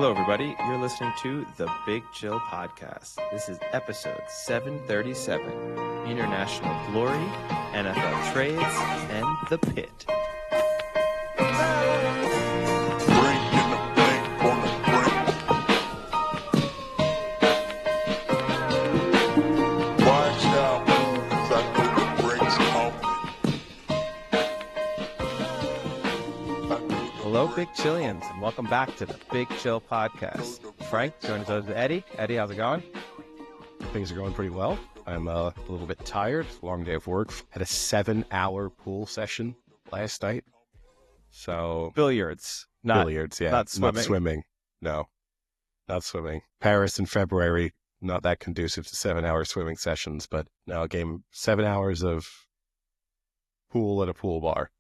Hello, everybody. You're listening to the Big Chill Podcast. This is episode 737, International Glory, NFL Trades, and the Pitt. Hello, Big Chillians, and welcome back to the Big Chill Podcast. Frank, joined us with Eddie. Eddie, how's it going? Things are going pretty well. I'm a little bit tired. Long day of work. Had a 7-hour pool session last night. So Billiards. billiards, yeah. Not swimming. Not swimming. No, not swimming. Paris in February, not that conducive to 7-hour swimming sessions, but no, a game, 7 hours of pool at a pool bar.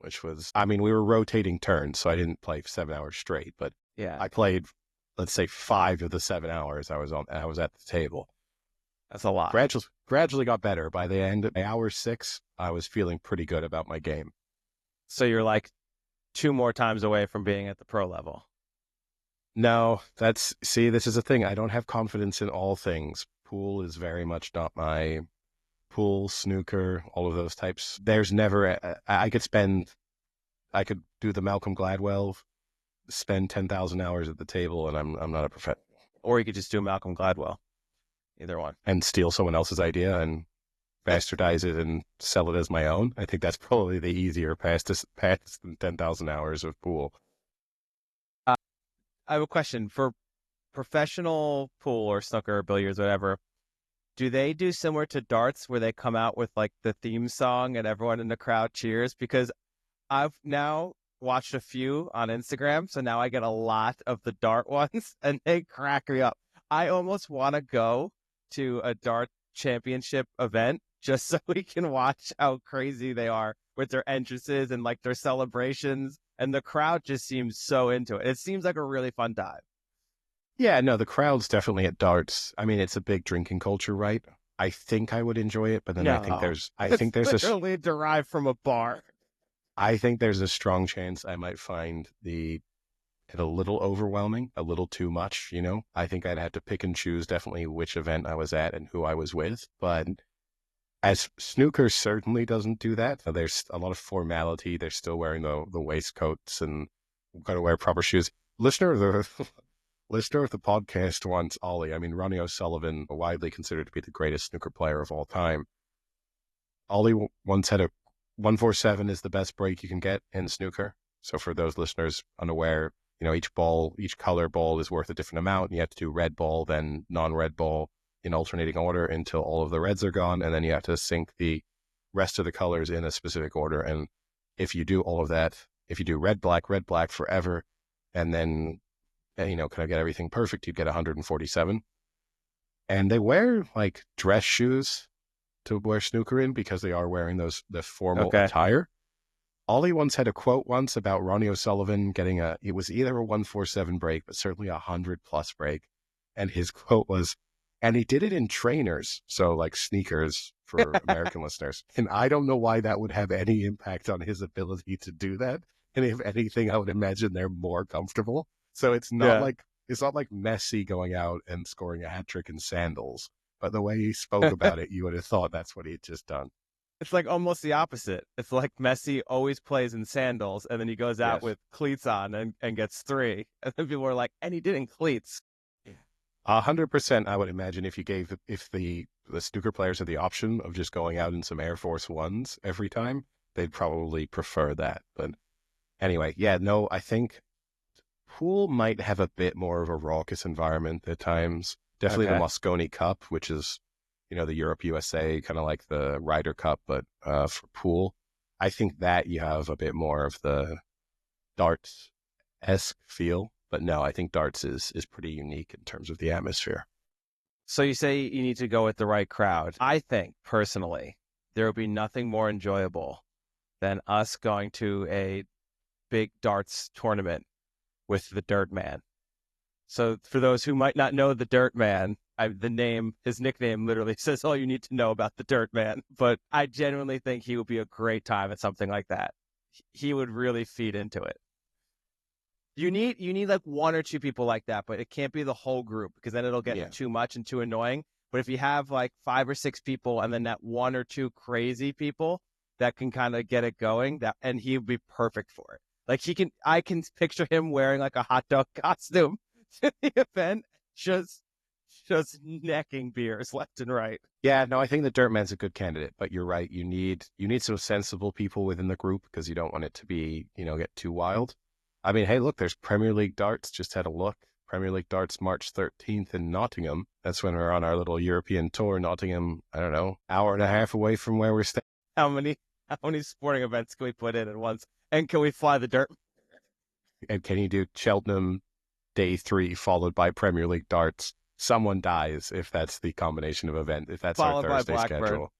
Which was, I mean, we were rotating turns, so I didn't play 7 hours straight, but Yeah, I played, let's say, 5 of the 7 hours I was at the table. that's a lot. Gradually got better. By the end of hour 6, I was feeling pretty good about my game. So you're like 2 more times away from being at the pro level. No, this is the thing. I don't have confidence in all things. Pool is very much not my pool, snooker, all of those types. There's never, I could do the Malcolm Gladwell, spend 10,000 hours at the table, and I'm not a professional. Or you could just do Malcolm Gladwell. Either one. And steal someone else's idea and bastardize it and sell it as my own. I think that's probably the easier path than 10,000 hours of pool. I have a question. For professional pool or snooker or billiards, whatever, do they do similar to darts where they come out with like the theme song and everyone in the crowd cheers? Because I've now watched a few on Instagram, so now I get a lot of the dart ones and they crack me up. I almost want to go to a dart championship event just so we can watch how crazy they are with their entrances and like their celebrations, and the crowd just seems so into it. It seems like a really fun time. Yeah, no, the crowd's definitely at darts. I mean, it's a big drinking culture, right? I think I would enjoy it, but then I think there's It's literally derived from a bar. I think there's a strong chance I might find it a little overwhelming, a little too much, you know? I think I'd have to pick and choose definitely which event I was at and who I was with. But as snooker certainly doesn't do that. There's a lot of formality. They're still wearing the waistcoats and got to wear proper shoes. Listener of the podcast once, Ollie, I mean, Ronnie O'Sullivan, widely considered to be the greatest snooker player of all time. Ollie once had 147 is the best break you can get in snooker. So for those listeners unaware, you know, each color ball is worth a different amount. You have to do red ball, then non-red ball in alternating order until all of the reds are gone. And then you have to sync the rest of the colors in a specific order. And if you do all of that, if you do red, black forever, and then, you know, kind of get everything perfect, you'd get 147. And they wear like dress shoes to wear snooker in because they are wearing the formal attire. Ollie once had a quote about Ronnie O'Sullivan getting it was either a 147 break, but certainly 100+ break. And his quote was, and he did it in trainers, so like sneakers for American listeners. And I don't know why that would have any impact on his ability to do that. And if anything, I would imagine they're more comfortable. So it's not like Messi going out and scoring a hat trick in sandals. But the way he spoke about it, you would have thought that's what he'd just done. It's like almost the opposite. It's like Messi always plays in sandals, and then he goes out with cleats on and gets 3. And then people are like, and he did in cleats. 100%, I would imagine if the snooker players had the option of just going out in some Air Force Ones every time, they'd probably prefer that. But anyway, yeah, no, I think pool might have a bit more of a raucous environment at times. Definitely the Mosconi Cup, which is, you know, the Europe USA, kind of like the Ryder Cup, but for pool. I think that you have a bit more of the darts-esque feel. But no, I think darts is pretty unique in terms of the atmosphere. So you say you need to go with the right crowd. I think, personally, there would be nothing more enjoyable than us going to a big darts tournament with the Dirt Man. So for those who might not know the Dirt Man, his nickname literally says all you need to know about the Dirt Man. But I genuinely think he would be a great time at something like that. He would really feed into it. You need like one or two people like that, but it can't be the whole group because then it'll get Yeah. too much and too annoying. But if you have like 5 or 6 people and then that one or two crazy people that can kind of get it going, and he would be perfect for it. Like I can picture him wearing like a hot dog costume to the event, just just necking beers left and right. Yeah, no, I think the Dirtman's a good candidate, but you're right. You need some sensible people within the group because you don't want it to be, get too wild. I mean, hey, look, there's Premier League darts. Just had a look. Premier League darts March 13th in Nottingham. That's when we're on our little European tour. Nottingham, I don't know, hour and a half away from where we're staying. How many how many sporting events can we put in at once? And can we fly the dirt? And can you do Cheltenham day 3 followed by Premier League darts? Someone dies if that's the combination of event, if that's our Followed by Thursday Blackburn. schedule.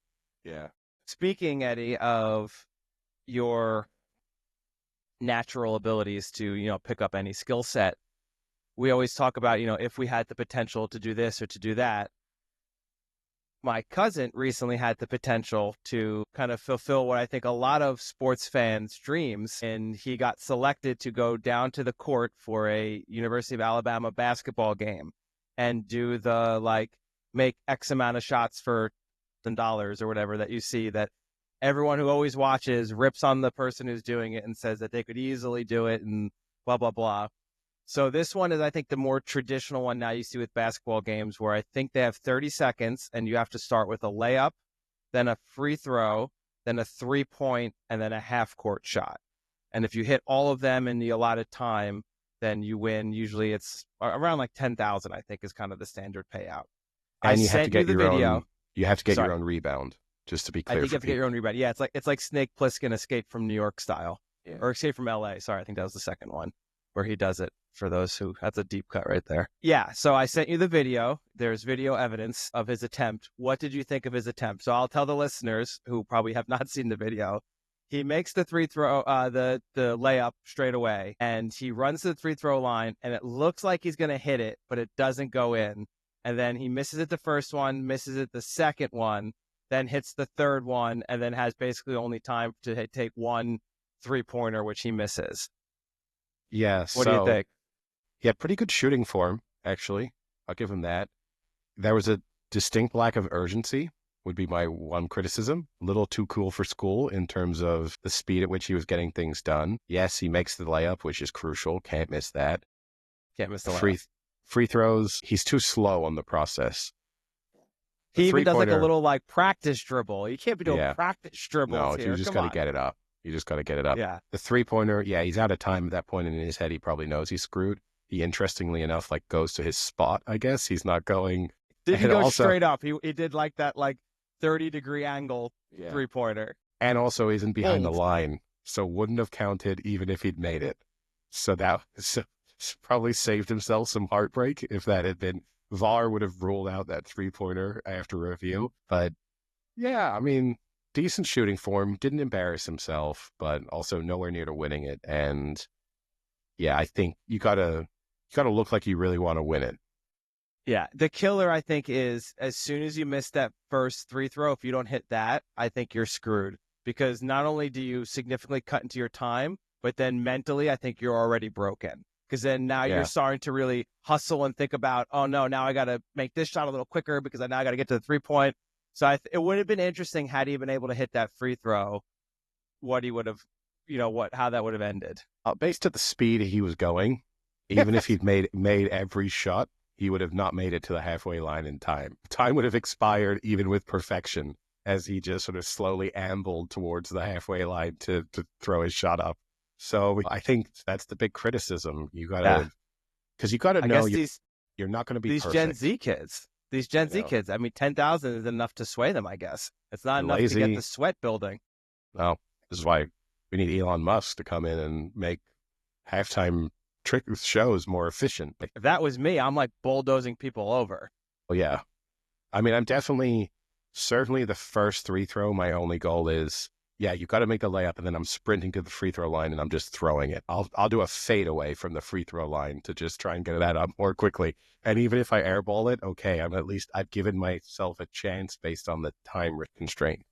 Yeah. Speaking, Eddie, of your natural abilities to, pick up any skill set, we always talk about, if we had the potential to do this or to do that. My cousin recently had the potential to kind of fulfill what I think a lot of sports fans' dreams. And he got selected to go down to the court for a University of Alabama basketball game and do the make X amount of shots for $10 or whatever that you see that everyone who always watches rips on the person who's doing it and says that they could easily do it and blah, blah, blah. So this one is, I think, the more traditional one now you see with basketball games where I think they have 30 seconds and you have to start with a layup, then a free throw, then a 3-point, and then a half-court shot. And if you hit all of them in the allotted time, then you win. Usually it's around like 10,000, I think, is kind of the standard payout. And I you have to sent you get the your video. own. You have to get Sorry. your own rebound, just to be I clear think you for have to get your people. own rebound. Yeah, it's like Snake Plissken Escape from New York style. Yeah. Or Escape from LA. Sorry, I think that was the second one where he does it for those who, that's a deep cut right there. Yeah, so I sent you the video. There's video evidence of his attempt. What did you think of his attempt? So I'll tell the listeners who probably have not seen the video. He makes the the layup straight away, and he runs to the free throw line, and it looks like he's going to hit it, but it doesn't go in. And then he misses it the first one, misses it the second one, then hits the third one, and then has basically only time to take one 3-pointer, which he misses. Yeah, What do you think? He had pretty good shooting form, actually. I'll give him that. There was a distinct lack of urgency, would be my one criticism. A little too cool for school in terms of the speed at which he was getting things done. Yes, he makes the layup, which is crucial. Can't miss that. Can't miss the layup. Free throws, he's too slow on the process. He even does like a little practice dribble. You can't be doing practice dribbles here. You just got to get it up. You just got to get it up. Yeah. The 3-pointer, he's out of time at that point, and in his head, he probably knows he's screwed. He, interestingly enough, goes to his spot, I guess. He's not going. Did he go straight up? He did that 30-degree angle 3-pointer. And also isn't behind the line, so wouldn't have counted even if he'd made it. So that probably saved himself some heartbreak if that had been. VAR would have ruled out that 3-pointer after review. But yeah, I mean, decent shooting form, didn't embarrass himself, but also nowhere near to winning it. And yeah, I think you gotta look like you really want to win it. Yeah, the killer, I think, is as soon as you miss that first free throw, if you don't hit that, I think you're screwed. Because not only do you significantly cut into your time, but then mentally, I think you're already broken. Because then now you're starting to really hustle and think about, oh no, now I got to make this shot a little quicker because now I got to get to the 3-point. So it would have been interesting had he been able to hit that free throw, what he would have, how that would have ended. Based at the speed he was going, even if he'd made every shot, he would have not made it to the halfway line in time. Time would have expired even with perfection as he just sort of slowly ambled towards the halfway line to throw his shot up. So I think that's the big criticism. You got to, because you got to know you're not going to be these perfect. These Gen Z kids, I mean, 10,000 is enough to sway them, I guess. It's not enough to get the sweat building. No, this is why we need Elon Musk to come in and make halftime trick shows more efficient. If that was me, I'm bulldozing people over. Well, yeah. I mean, I'm certainly the first 3-throw, my only goal is, you got to make the layup, and then I'm sprinting to the free throw line, and I'm just throwing it. I'll do a fadeaway from the free throw line to just try and get that up more quickly. And even if I airball it, okay, I've given myself a chance based on the time constraint.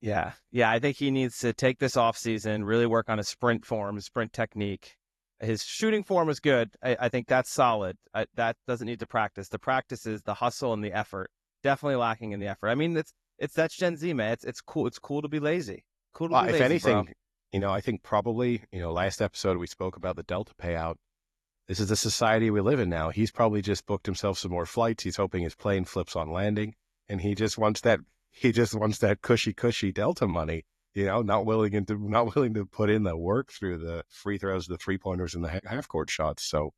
Yeah, I think he needs to take this off season, really work on his sprint form, sprint technique, His shooting form is good. I think that's solid. That doesn't need to practice. The practice is the hustle and the effort. Definitely lacking in the effort. I mean, it's that's Gen Z, man. It's cool. It's cool to be lazy. Cool to Well, be if lazy, bro. anything, I think probably, last episode we spoke about the Delta payout. This is the society we live in now. He's probably just booked himself some more flights. He's hoping his plane flips on landing, and he just wants that cushy Delta money. Not willing to put in the work through the free throws, the 3-pointers, and the half court shots. So,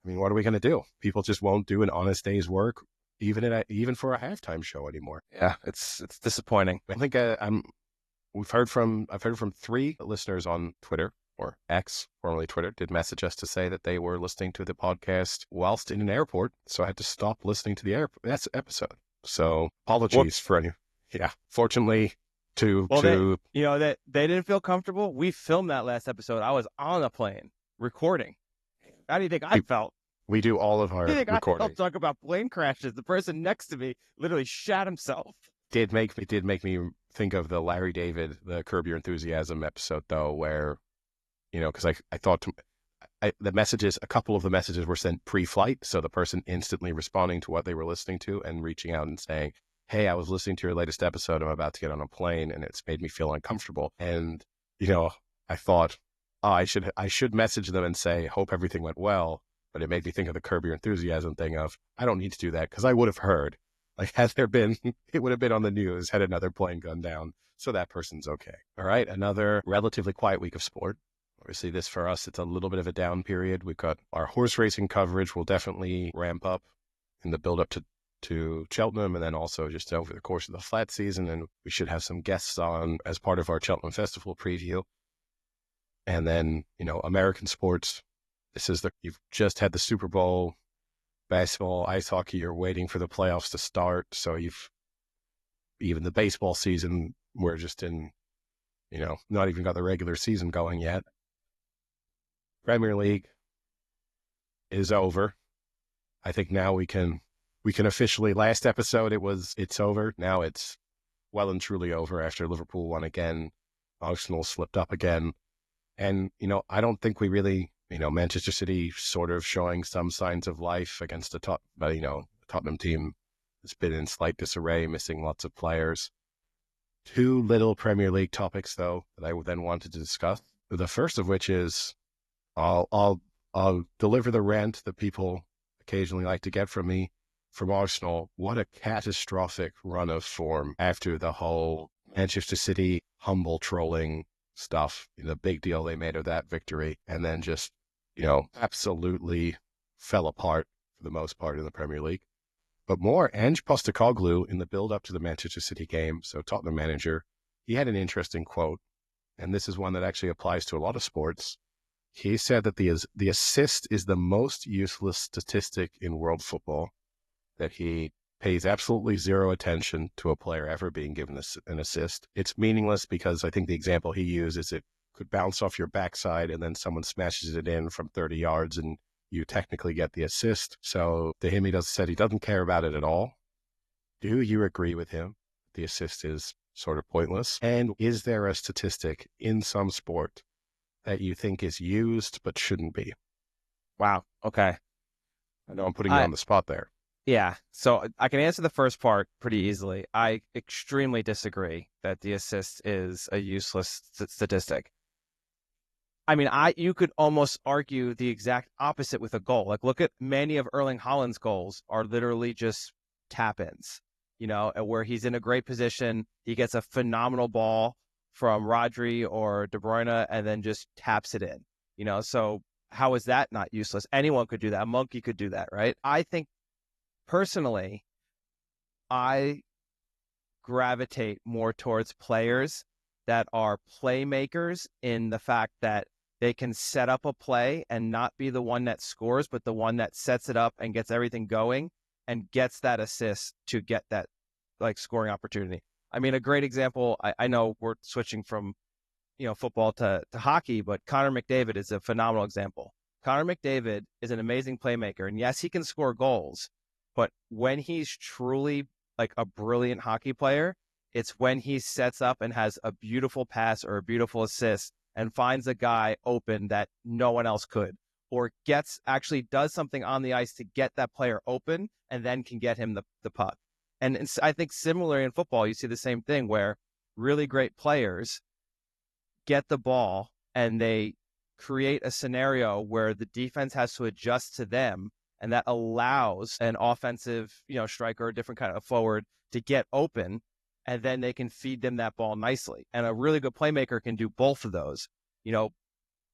I mean, what are we going to do? People just won't do an honest day's work, even for a halftime show anymore. Yeah, it's disappointing. I think I've heard from 3 listeners on Twitter, or X, formerly Twitter, did message us to say that they were listening to the podcast whilst in an airport, so I had to stop listening to the episode. So apologies for any. Yeah, fortunately, that they didn't feel comfortable. We filmed that last episode. I was on a plane recording. How do you think I felt? we do all of our How do you think I recording. felt talk about plane crashes? The person next to me literally shat himself. Did make me think of the Larry David, the Curb Your Enthusiasm episode, though, where because I thought a couple of the messages were sent pre-flight, so the person instantly responding to what they were listening to and reaching out and saying, "Hey, I was listening to your latest episode. I'm about to get on a plane, and it's made me feel uncomfortable." And I thought, oh, I should message them and say, "Hope everything went well." But it made me think of the Curb Your Enthusiasm thing of, I don't need to do that because I would have heard. Like, had there been, it would have been on the news had another plane gone down. So that person's okay. All right, another relatively quiet week of sport. Obviously, this for us, it's a little bit of a down period. We've got our horse racing coverage will definitely ramp up in the build up to Cheltenham, and then also just over the course of the flat season. And we should have some guests on as part of our Cheltenham Festival preview. And then, American sports. You've just had the Super Bowl, basketball, ice hockey, you're waiting for the playoffs to start. So even the baseball season, we're just in, not even got the regular season going yet. Premier League is over. I think now we can officially, last episode it's over. Now it's well and truly over after Liverpool won again. Arsenal slipped up again. And, I don't think we really, Manchester City sort of showing some signs of life against the Tottenham team has been in slight disarray, missing lots of players. 2 little Premier League topics, though, that I then wanted to discuss. The first of which is I'll deliver the rant that people occasionally like to get from me from Arsenal. What a catastrophic run of form after the whole Manchester City humble trolling stuff, the big deal they made of that victory, and then just, absolutely fell apart for the most part in the Premier League. But more, Ange Postecoglou in the build-up to the Manchester City game, so Tottenham manager, he had an interesting quote, and this is one that actually applies to a lot of sports. He said that the assist is the most useless statistic in world football, that he pays absolutely zero attention to a player ever being given an assist. It's meaningless because I think the example he used is it could bounce off your backside and then someone smashes it in from 30 yards and you technically get the assist. So to him, said he doesn't care about it at all. Do you agree with him? The assist is sort of pointless. And is there a statistic in some sport that you think is used but shouldn't be? Wow. Okay. I know I'm putting you on the spot there. Yeah. So I can answer the first part pretty easily. I extremely disagree that the assist is a useless statistic. I mean, you could almost argue the exact opposite with a goal. Like, look at many of Erling Haaland's goals are literally just tap-ins, where he's in a great position. He gets a phenomenal ball from Rodri or De Bruyne and then just taps it in, so how is that not useless? Anyone could do that. A monkey could do that, right? I think personally, I gravitate more towards players that are playmakers in the fact that they can set up a play and not be the one that scores, but the one that sets it up and gets everything going and gets that assist to get that scoring opportunity. I mean, a great example, I know we're switching from, football to hockey, but Connor McDavid is a phenomenal example. Connor McDavid is an amazing playmaker. And yes, he can score goals, but when he's truly a brilliant hockey player, it's when he sets up and has a beautiful pass or a beautiful assist and finds a guy open that no one else could, or actually does something on the ice to get that player open and then can get him the puck. And I think similarly in football, you see the same thing where really great players get the ball and they create a scenario where the defense has to adjust to them, and that allows an offensive, striker, a different kind of forward, to get open, and then they can feed them that ball nicely. And a really good playmaker can do both of those.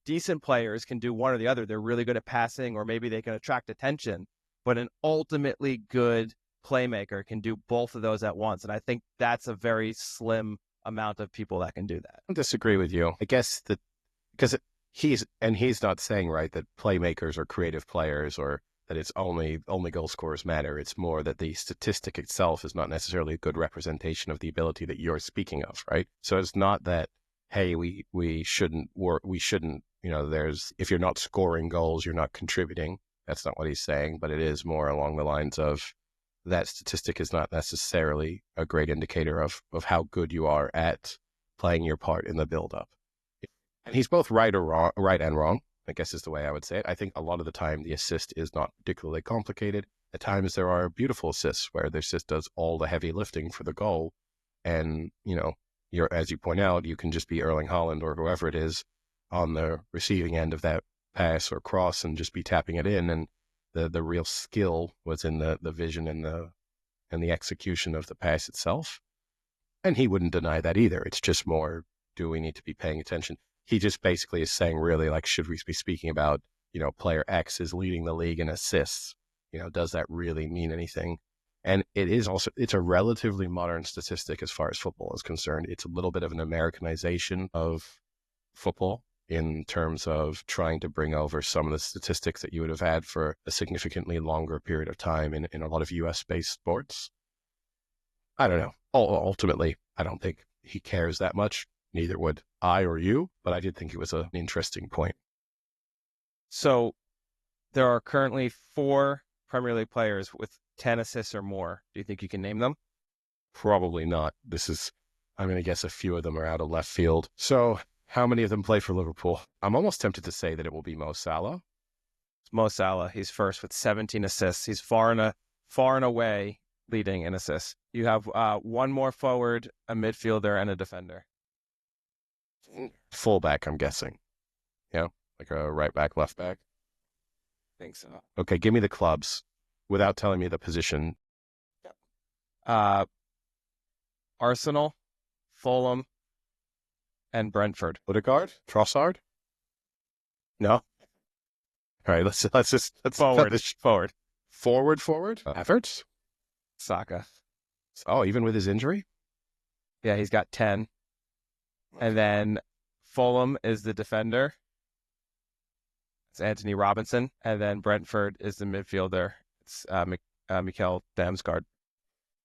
Decent players can do one or the other. They're really good at passing, or maybe they can attract attention, but an ultimately good playmaker can do both of those at once. And I think that's a very slim amount of people that can do that. I disagree with you. I guess that because he's not saying, right, that playmakers are creative players, or that it's only goal scorers matter. It's more that the statistic itself is not necessarily a good representation of the ability that you're speaking of, right? So it's not that, hey, we shouldn't if you're not scoring goals, you're not contributing. That's not what he's saying, but it is more along the lines of that statistic is not necessarily a great indicator of how good you are at playing your part in the build-up. And he's both right and wrong, I guess is the way I would say it. I think a lot of the time the assist is not particularly complicated. At times there are beautiful assists where the assist does all the heavy lifting for the goal. And, as you point out, you can just be Erling Haaland or whoever it is on the receiving end of that pass or cross and just be tapping it in. And the real skill was in the vision and the execution of the pass itself. And he wouldn't deny that either. It's just more, do we need to be paying attention? He just basically is saying, really, like, should we be speaking about, player X is leading the league in assists? Does that really mean anything? And it's a relatively modern statistic as far as football is concerned. It's a little bit of an Americanization of football in terms of trying to bring over some of the statistics that you would have had for a significantly longer period of time in a lot of US-based sports. I don't know. Ultimately, I don't think he cares that much. Neither would I or you, but I did think it was an interesting point. So there are currently 4 Premier League players with 10 assists or more. Do you think you can name them? Probably not. I'm going to guess a few of them are out of left field. So how many of them play for Liverpool? I'm almost tempted to say that it will be Mo Salah. It's Mo Salah. He's first with 17 assists. He's far and away leading in assists. You have one more forward, a midfielder, and a defender. Fullback, I'm guessing. Yeah, like a right back, left back. I think so. Okay, give me the clubs without telling me the position. Arsenal, Fulham, and Brentford. Odegaard? Trossard? No. All right, let's Forward. Forward. Havertz? Saka. Oh, even with his injury? Yeah, he's got 10. And then Fulham is the defender. It's Anthony Robinson. And then Brentford is the midfielder. It's Mikkel Damsgaard.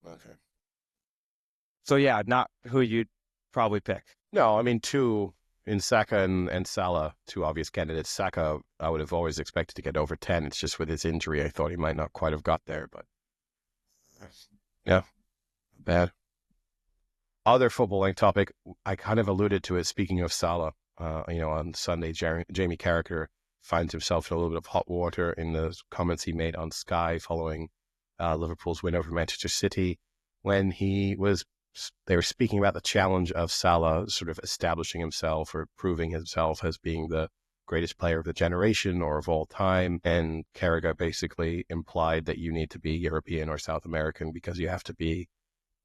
Okay. So yeah, not who you'd probably pick. No, I mean, 2 in Saka and Salah, 2 obvious candidates. Saka, I would have always expected to get over 10. It's just with his injury, I thought he might not quite have got there, but yeah, bad. Other footballing topic, I kind of alluded to it. Speaking of Salah, on Sunday, Jamie Carragher finds himself in a little bit of hot water in the comments he made on Sky following Liverpool's win over Manchester City, when they were speaking about the challenge of Salah sort of establishing himself or proving himself as being the greatest player of the generation or of all time. And Carragher basically implied that you need to be European or South American because you have to be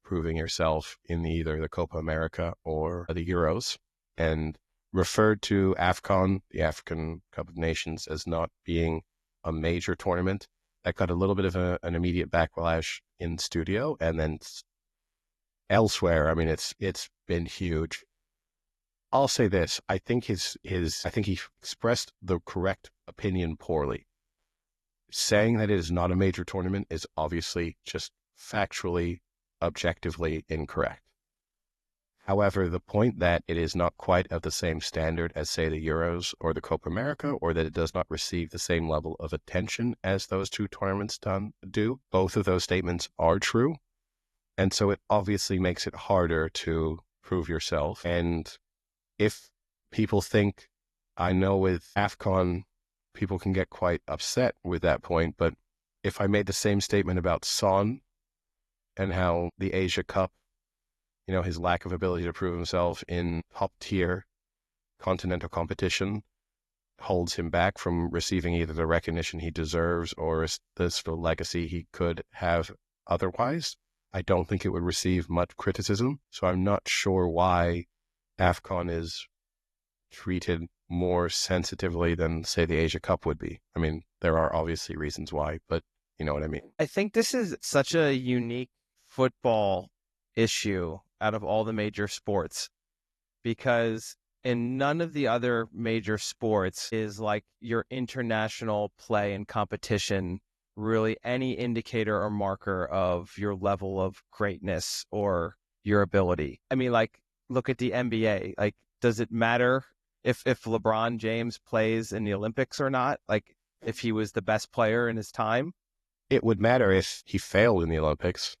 proving yourself in either the Copa America or the Euros, and referred to AFCON, the African Cup of Nations, as not being a major tournament. That got a little bit of an immediate backlash in studio, and then elsewhere. I mean, it's been huge. I'll say this: I think I think he expressed the correct opinion poorly. Saying that it is not a major tournament is obviously just factually, objectively incorrect. However, the point that it is not quite of the same standard as, say, the Euros or the Copa America, or that it does not receive the same level of attention as those 2 tournaments do, both of those statements are true. And so it obviously makes it harder to prove yourself. And if people think, I know with AFCON, people can get quite upset with that point, but if I made the same statement about Son and how the Asia Cup, his lack of ability to prove himself in top tier continental competition holds him back from receiving either the recognition he deserves or the sort of legacy he could have otherwise, I don't think it would receive much criticism. So I'm not sure why AFCON is treated more sensitively than, say, the Asia Cup would be. I mean, there are obviously reasons why, but you know what I mean? I think this is such a unique football issue out of all the major sports because in none of the other major sports is like your international play and competition really any indicator or marker of your level of greatness or your ability. I mean, like, look at the NBA. Like, does it matter if LeBron James plays in the Olympics or not? Like, if he was the best player in his time? It would matter if he failed in the Olympics.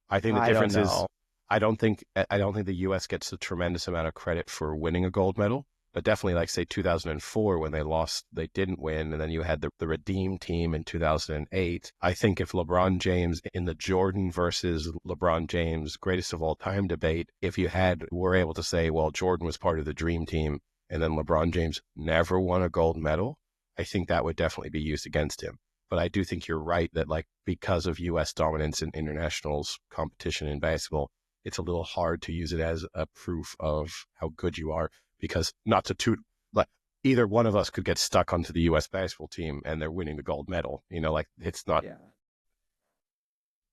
I think the I don't difference is know. I don't think the U.S. gets a tremendous amount of credit for winning a gold medal, but definitely like say 2004 when they lost, they didn't win, and then you had the redeem team in 2008. I think if LeBron James in the Jordan versus LeBron James greatest of all time debate, if you were able to say, well, Jordan was part of the dream team, and then LeBron James never won a gold medal, I think that would definitely be used against him. But I do think you're right that like because of U.S. dominance in internationals competition in basketball, it's a little hard to use it as a proof of how good you are because not to toot, like either one of us could get stuck onto the U.S. basketball team and they're winning the gold medal. Like it's not. Yeah.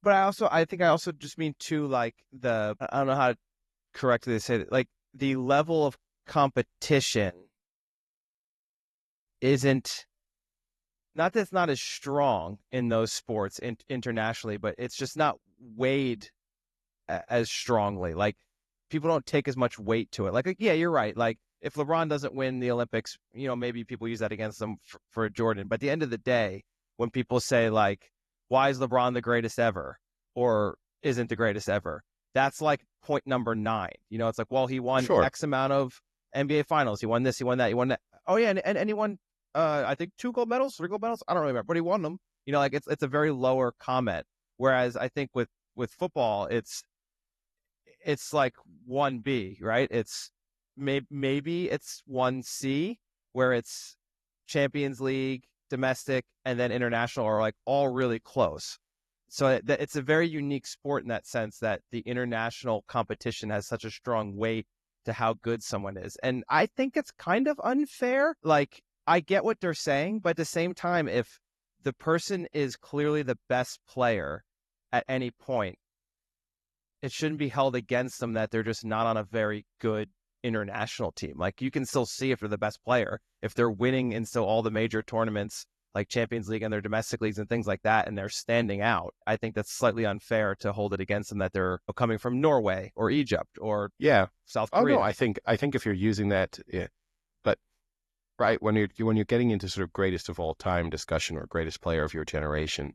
But I think I also just mean too, like I don't know how to correctly say it, like the level of competition isn't, not that it's not as strong in those sports internationally, but it's just not weighed as strongly. Like people don't take as much weight to it. Like yeah, you're right. Like if LeBron doesn't win the Olympics, maybe people use that against him for Jordan. But at the end of the day, when people say like, why is LeBron the greatest ever or isn't the greatest ever? That's like point number 9. It's like, well, he won Sure. X amount of NBA finals. He won this, he won that, he won that. Oh yeah, and he won I think 2 gold medals, 3 gold medals. I don't really remember, but he won them. Like it's a very lower comment. Whereas I think with football, it's like 1B, right? It's maybe it's 1C where it's Champions League, domestic, and then international are like all really close. So it's a very unique sport in that sense that the international competition has such a strong weight to how good someone is. And I think it's kind of unfair. Like, I get what they're saying, but at the same time, if the person is clearly the best player at any point, it shouldn't be held against them that they're just not on a very good international team. Like you can still see if they're the best player, if they're winning in still all the major tournaments like Champions League and their domestic leagues and things like that, and they're standing out. I think that's slightly unfair to hold it against them that they're coming from Norway or Egypt or Yeah. South Oh no, Korea. I think if you're using that, yeah, but right when you're getting into sort of greatest of all time discussion or greatest player of your generation,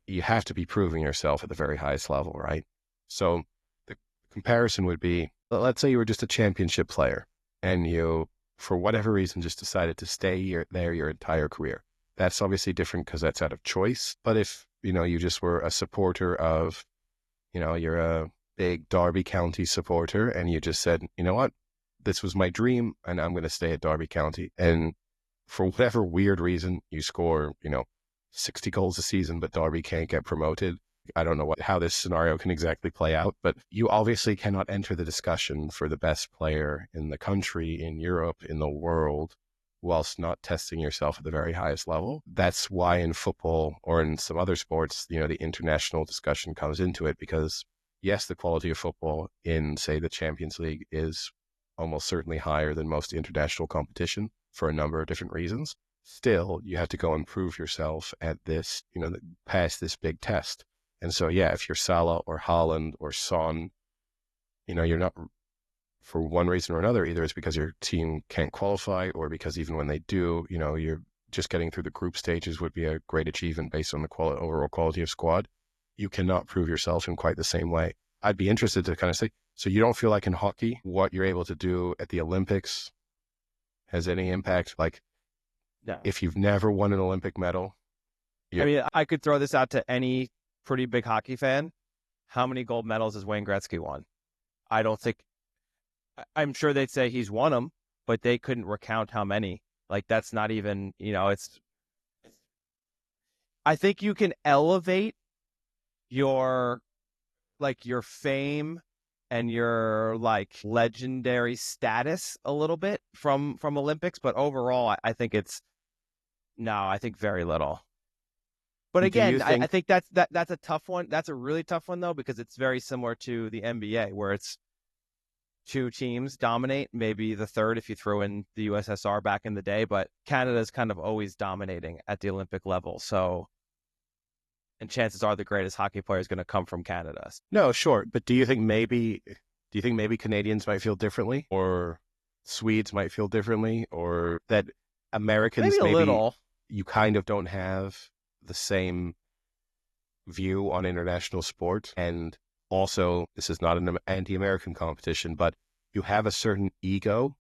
you have to be proving yourself at the very highest level, right? So the comparison would be, let's say you were just a championship player and you, for whatever reason, just decided to stay there your entire career. That's obviously different because that's out of choice. But if, you just were a supporter of, you're a big Derby County supporter and you just said, you know what, this was my dream and I'm going to stay at Derby County. And for whatever weird reason, you score, 60 goals a season, but Derby can't get promoted. I don't know how this scenario can exactly play out, but you obviously cannot enter the discussion for the best player in the country, in Europe, in the world, whilst not testing yourself at the very highest level. That's why in football or in some other sports, the international discussion comes into it because, yes, the quality of football in, say, the Champions League is almost certainly higher than most international competition for a number of different reasons. Still, you have to go and prove yourself at this, pass this big test. And so, yeah, if you're Salah or Haaland or Son, you're not, for one reason or another, either it's because your team can't qualify or because even when they do, you're just getting through the group stages would be a great achievement based on the overall quality of squad. You cannot prove yourself in quite the same way. I'd be interested to kind of say, So you don't feel like in hockey, what you're able to do at the Olympics has any impact? Like No. if you've never won an Olympic medal, I you mean, I could throw this out to any pretty big hockey fan. How many gold medals has Wayne Gretzky won? I don't think, I'm sure they'd say he's won them, but they couldn't recount how many. Like, that's not even, I think you can elevate your, your fame and your legendary status a little bit from Olympics, but overall, I think no, I think very little. But do you again, I think think that's a tough one. That's a really tough one though, because it's very similar to the NBA, where it's two teams dominate, maybe the third if you throw in the USSR back in the day, but Canada's kind of always dominating at the Olympic level. So, and chances are the greatest hockey player is going to come from Canada. no, sure, but do you think maybe Canadians might feel differently, or Swedes might feel differently, or that Maybe Americans a maybe little. you kind of don't have the same view on international sport? And also, this is not an anti-American competition, but you have a certain ego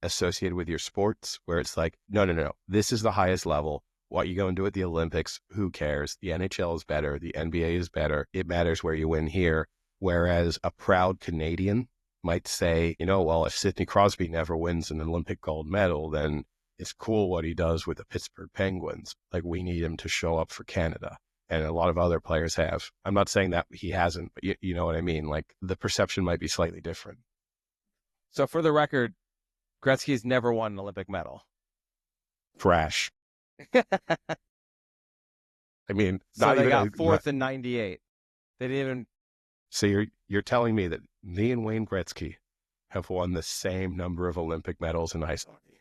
associated with your sports where it's like, no, no, no, no. This is the highest level. What you go and do at the Olympics, who cares? The NHL is better. The NBA is better. It matters where you win here. Whereas a proud Canadian might say, well, if Sidney Crosby never wins an Olympic gold medal, then it's cool what he does with the Pittsburgh Penguins. Like, we need him to show up for Canada. And a lot of other players have. I'm not saying that he hasn't, but you know what I mean? Like, the perception might be slightly different. So for the record, Gretzky's never won an Olympic medal. Trash. I mean, So not they got even not, fourth in '98. They didn't even. so you're telling me that me and Wayne Gretzky have won the same number of Olympic medals in ice hockey?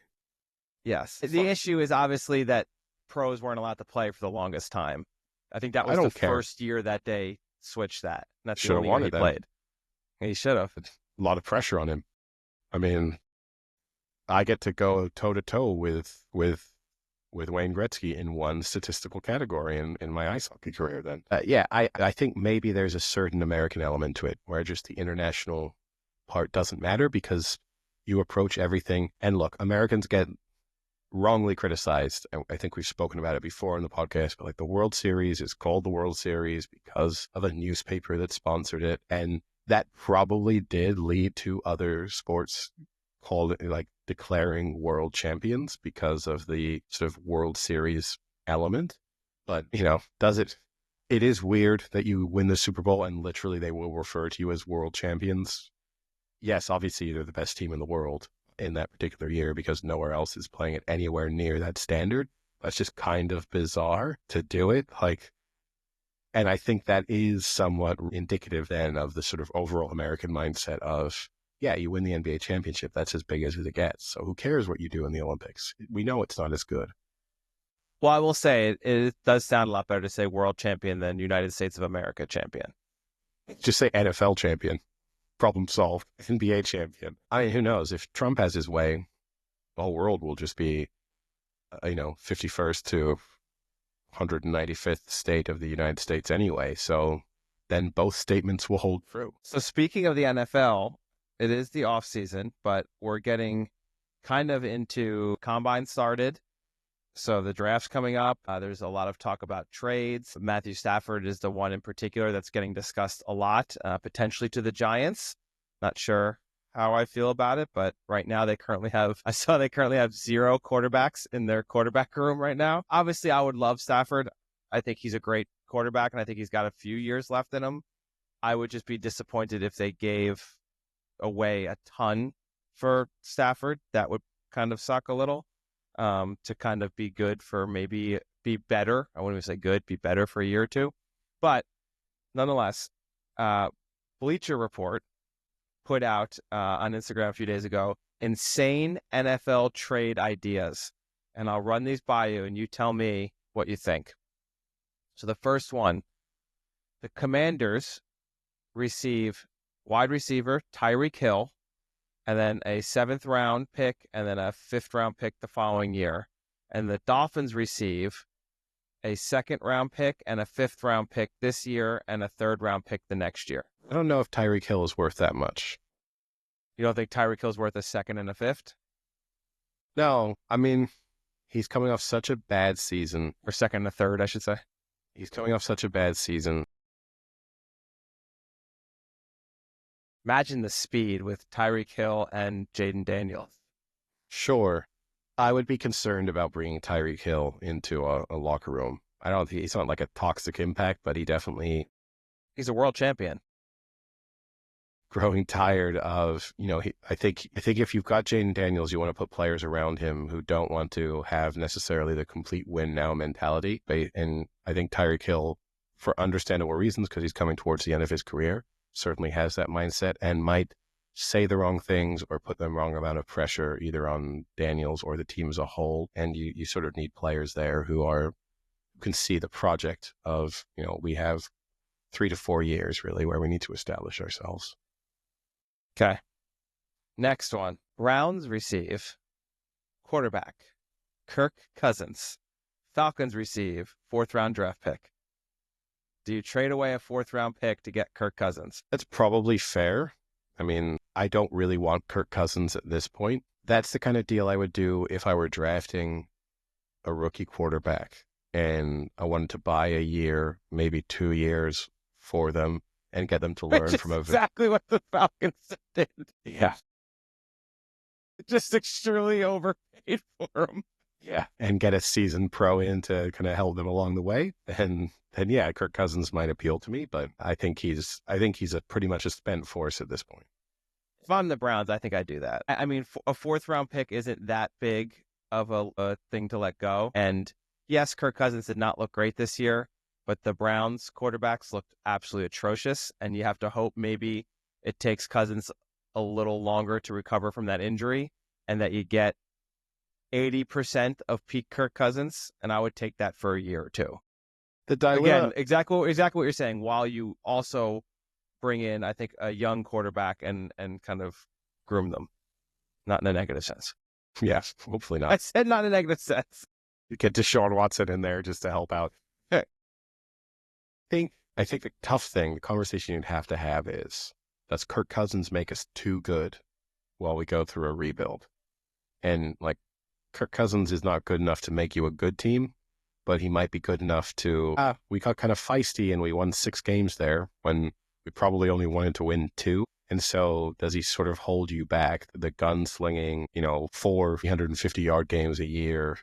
Yes. The issue is obviously that pros weren't allowed to play for the longest time. I think that I was the don't care. first year that they switched that. And that's the Should have only year won he it then. played. He should have. A lot of pressure on him. I mean, I get to go toe to toe with Wayne Gretzky in one statistical category in my ice hockey career. Then, yeah, I think maybe there's a certain American element to it where just the international part doesn't matter because you approach everything. And look, Americans get wrongly criticized. I think we've spoken about it before in the podcast, but like the World Series is called the World Series because of a newspaper that sponsored it. And that probably did lead to other sports called like declaring world champions because of the sort of World Series element. But, does it? It is weird that you win the Super Bowl and literally they will refer to you as world champions. Yes, obviously they're the best team in the world in that particular year because nowhere else is playing it anywhere near that standard. That's just kind of bizarre to do it. And I think that is somewhat indicative then of the sort of overall American mindset of, yeah, you win the NBA championship. That's as big as it gets. So who cares what you do in the Olympics? We know it's not as good. Well, I will say it does sound a lot better to say world champion than United States of America champion. Just say NFL champion. Problem solved. NBA champion. I mean, who knows? If Trump has his way, the whole world will just be, 51st to 195th state of the United States anyway. So then both statements will hold true. So speaking of the NFL, it is the off season, but we're getting kind of into combine started. So the draft's coming up. There's a lot of talk about trades. Matthew Stafford is the one in particular that's getting discussed a lot, potentially to the Giants. Not sure how I feel about it, but right now they currently have 0 quarterbacks in their quarterback room right now. Obviously, I would love Stafford. I think he's a great quarterback, and I think he's got a few years left in him. I would just be disappointed if they gave away a ton for Stafford. That would kind of suck a little. To kind of be good for maybe be better. I wouldn't even say good, be better for a year or two. But nonetheless, Bleacher Report put out on Instagram a few days ago, insane NFL trade ideas. And I'll run these by you and you tell me what you think. So the first one, the Commanders receive wide receiver Tyreek Hill, and then a 7th round pick, and then a 5th round pick the following year. And the Dolphins receive a second round pick and a fifth round pick this year and a third round pick the next year. I don't know if Tyreek Hill is worth that much. You don't think Tyreek Hill's worth a second and a fifth? No, I mean, he's coming off such a bad season. Or second and a third, I should say. He's coming off such a bad season. Imagine the speed with Tyreek Hill and Jaden Daniels. Sure, I would be concerned about bringing Tyreek Hill into a locker room. I don't think he's not like a toxic impact, but He's a world champion. growing tired of, I think if you've got Jaden Daniels, you want to put players around him who don't want to have necessarily the complete win now mentality. And I think Tyreek Hill, for understandable reasons, because he's coming towards the end of his career, certainly has that mindset and might say the wrong things or put the wrong amount of pressure either on Daniels or the team as a whole. And you sort of need players there who can see the project of, we have 3 to 4 years really where we need to establish ourselves. Okay. Next one. Browns receive quarterback Kirk Cousins. Falcons receive fourth round draft pick. Do you trade away a fourth round pick to get Kirk Cousins? That's probably fair. I mean, I don't really want Kirk Cousins at this point. That's the kind of deal I would do if I were drafting a rookie quarterback and I wanted to buy a year, maybe 2 years for them and get them to learn from exactly what the Falcons did. Yeah. Just extremely overpaid for him. Yeah. And get a seasoned pro in to kind of help them along the way. And then yeah, Kirk Cousins might appeal to me, but I think he's a pretty much a spent force at this point. If I'm the Browns, I think I do that. I mean, a fourth round pick isn't that big of a thing to let go. And yes, Kirk Cousins did not look great this year, but the Browns quarterbacks looked absolutely atrocious. And you have to hope maybe it takes Cousins a little longer to recover from that injury and that you get 80% of peak Kirk Cousins. And I would take that for a year or two. Again, exactly what you're saying, while you also bring in, I think, a young quarterback and kind of groom them. Not in a negative sense. Yeah, hopefully not. I said not in a negative sense. You get Deshaun Watson in there just to help out. Hey. I think the tough thing, the conversation you'd have to have is, does Kirk Cousins make us too good while we go through a rebuild? And like, Kirk Cousins is not good enough to make you a good team, but he might be good enough to, we got kind of feisty and we won 6 games there when we probably only wanted to win 2. And so does he sort of hold you back? The gunslinging, 350-yard games a year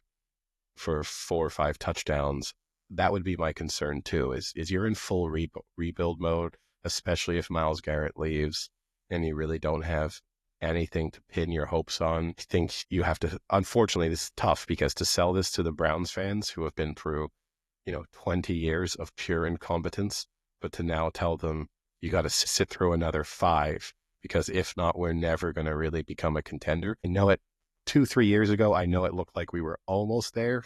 for 4 or 5 touchdowns. That would be my concern too, is you're in full rebuild mode, especially if Myles Garrett leaves and you really don't have anything to pin your hopes on. I think you have to, unfortunately, this is tough because to sell this to the Browns fans who have been through, 20 years of pure incompetence, but to now tell them you got to sit through another 5 because if not, we're never going to really become a contender. I know it 2-3 years ago, I know it looked like we were almost there.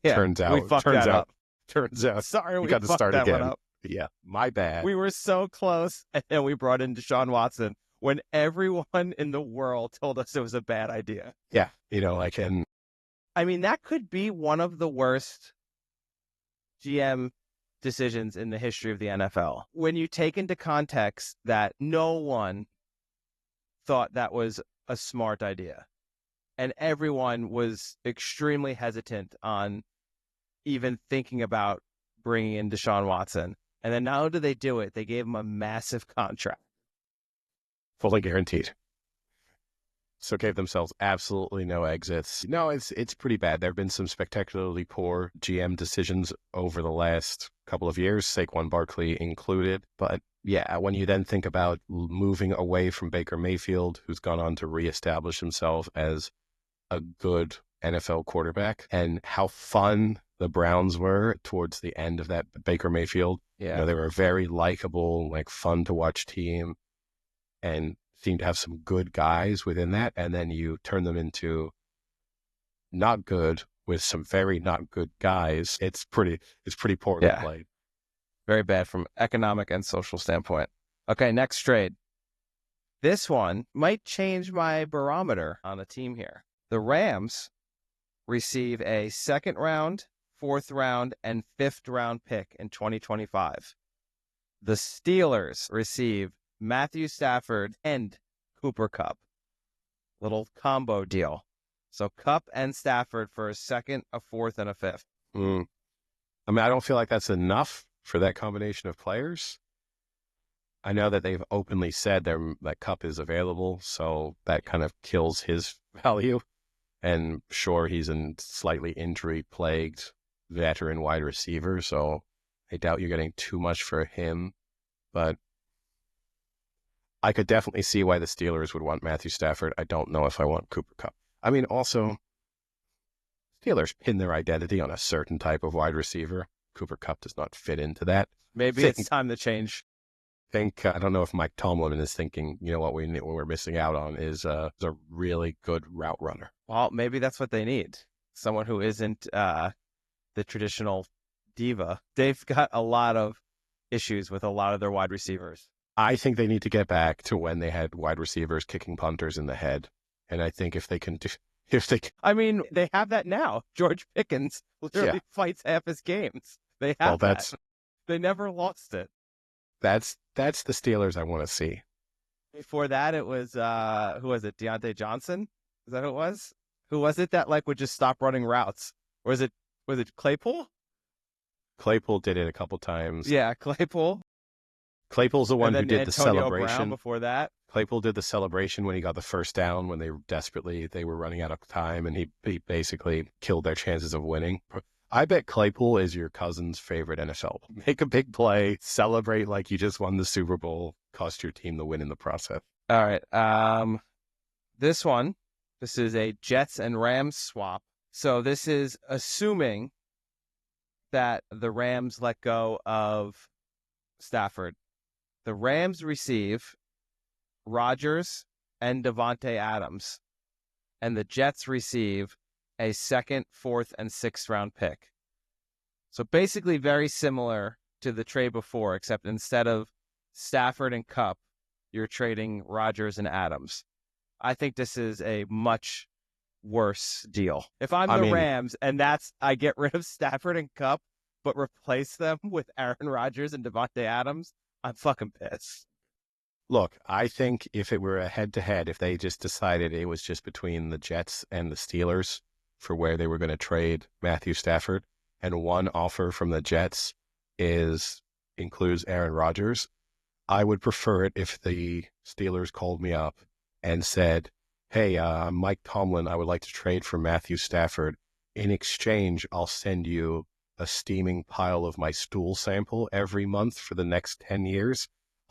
Yeah, turns out, sorry, we got to start again. Yeah, my bad. We were so close, and then we brought in Deshaun Watson when everyone in the world told us it was a bad idea. Yeah, I mean, that could be one of the worst GM decisions in the history of the NFL. When you take into context that no one thought that was a smart idea, and everyone was extremely hesitant on even thinking about bringing in Deshaun Watson. And then not only did they do it, they gave him a massive contract. Fully guaranteed. So gave themselves absolutely no exits. No, it's pretty bad. There have been some spectacularly poor GM decisions over the last couple of years, Saquon Barkley included. But yeah, when you then think about moving away from Baker Mayfield, who's gone on to reestablish himself as a good NFL quarterback, and how fun the Browns were towards the end of that Baker Mayfield. Yeah. They were a very likable, fun to watch team and seemed to have some good guys within that. And then you turn them into not good with some very not good guys. It's pretty poorly played. Very bad from economic and social standpoint. Okay, next trade. This one might change my barometer on the team here. The Rams receive a second round fourth round, and fifth round pick in 2025. The Steelers receive Matthew Stafford and Cooper Kupp. Little combo deal. So Kupp and Stafford for a second, a fourth, and a fifth. I mean, I don't feel like that's enough for that combination of players. I know that they've openly said that Kupp is available, so that kind of kills his value. And sure, he's a slightly injury-plagued veteran wide receiver, so I doubt you're getting too much for him. But I could definitely see why the Steelers would want Matthew Stafford. I don't know if I want Cooper Kupp. I mean, also, Steelers pin their identity on a certain type of wide receiver. Cooper Kupp does not fit into that. Maybe it's time to change. I don't know if Mike Tomlin is thinking, what we're missing out on is a really good route runner. Well, maybe that's what they need. Someone who isn't the traditional diva. They've got a lot of issues with a lot of their wide receivers. I think they need to get back to when they had wide receivers kicking punters in the head. And I think I mean, they have that now. George Pickens literally fights half his games. They have that. They never lost it. That's the Steelers I want to see. Before that, it was, who was it? Deontay Johnson? Is that who it was? Who was it that would just stop running routes? Or was it Claypool? Claypool did it a couple times. Yeah, Claypool. Claypool's the one who did Antonio the celebration. Brown before that. Claypool did the celebration when he got the first down when they were running out of time, and he basically killed their chances of winning. I bet Claypool is your cousin's favorite NFL. Make a big play, celebrate like you just won the Super Bowl, cost your team the win in the process. All right. This is a Jets and Rams swap. So this is assuming that the Rams let go of Stafford. The Rams receive Rodgers and Devontae Adams, and the Jets receive a second, fourth, and sixth round pick. So basically very similar to the trade before, except instead of Stafford and Kupp, you're trading Rodgers and Adams. I think this is a much worse deal. If I'm the Rams and I get rid of Stafford and Kupp, but replace them with Aaron Rodgers and Devontae Adams, I'm fucking pissed. Look, I think if it were a head-to-head, if they just decided it was just between the Jets and the Steelers for where they were going to trade Matthew Stafford, and one offer from the Jets includes Aaron Rodgers, I would prefer it if the Steelers called me up and said, hey, I'm Mike Tomlin. I would like to trade for Matthew Stafford. In exchange, I'll send you a steaming pile of my stool sample every month for the next 10 years.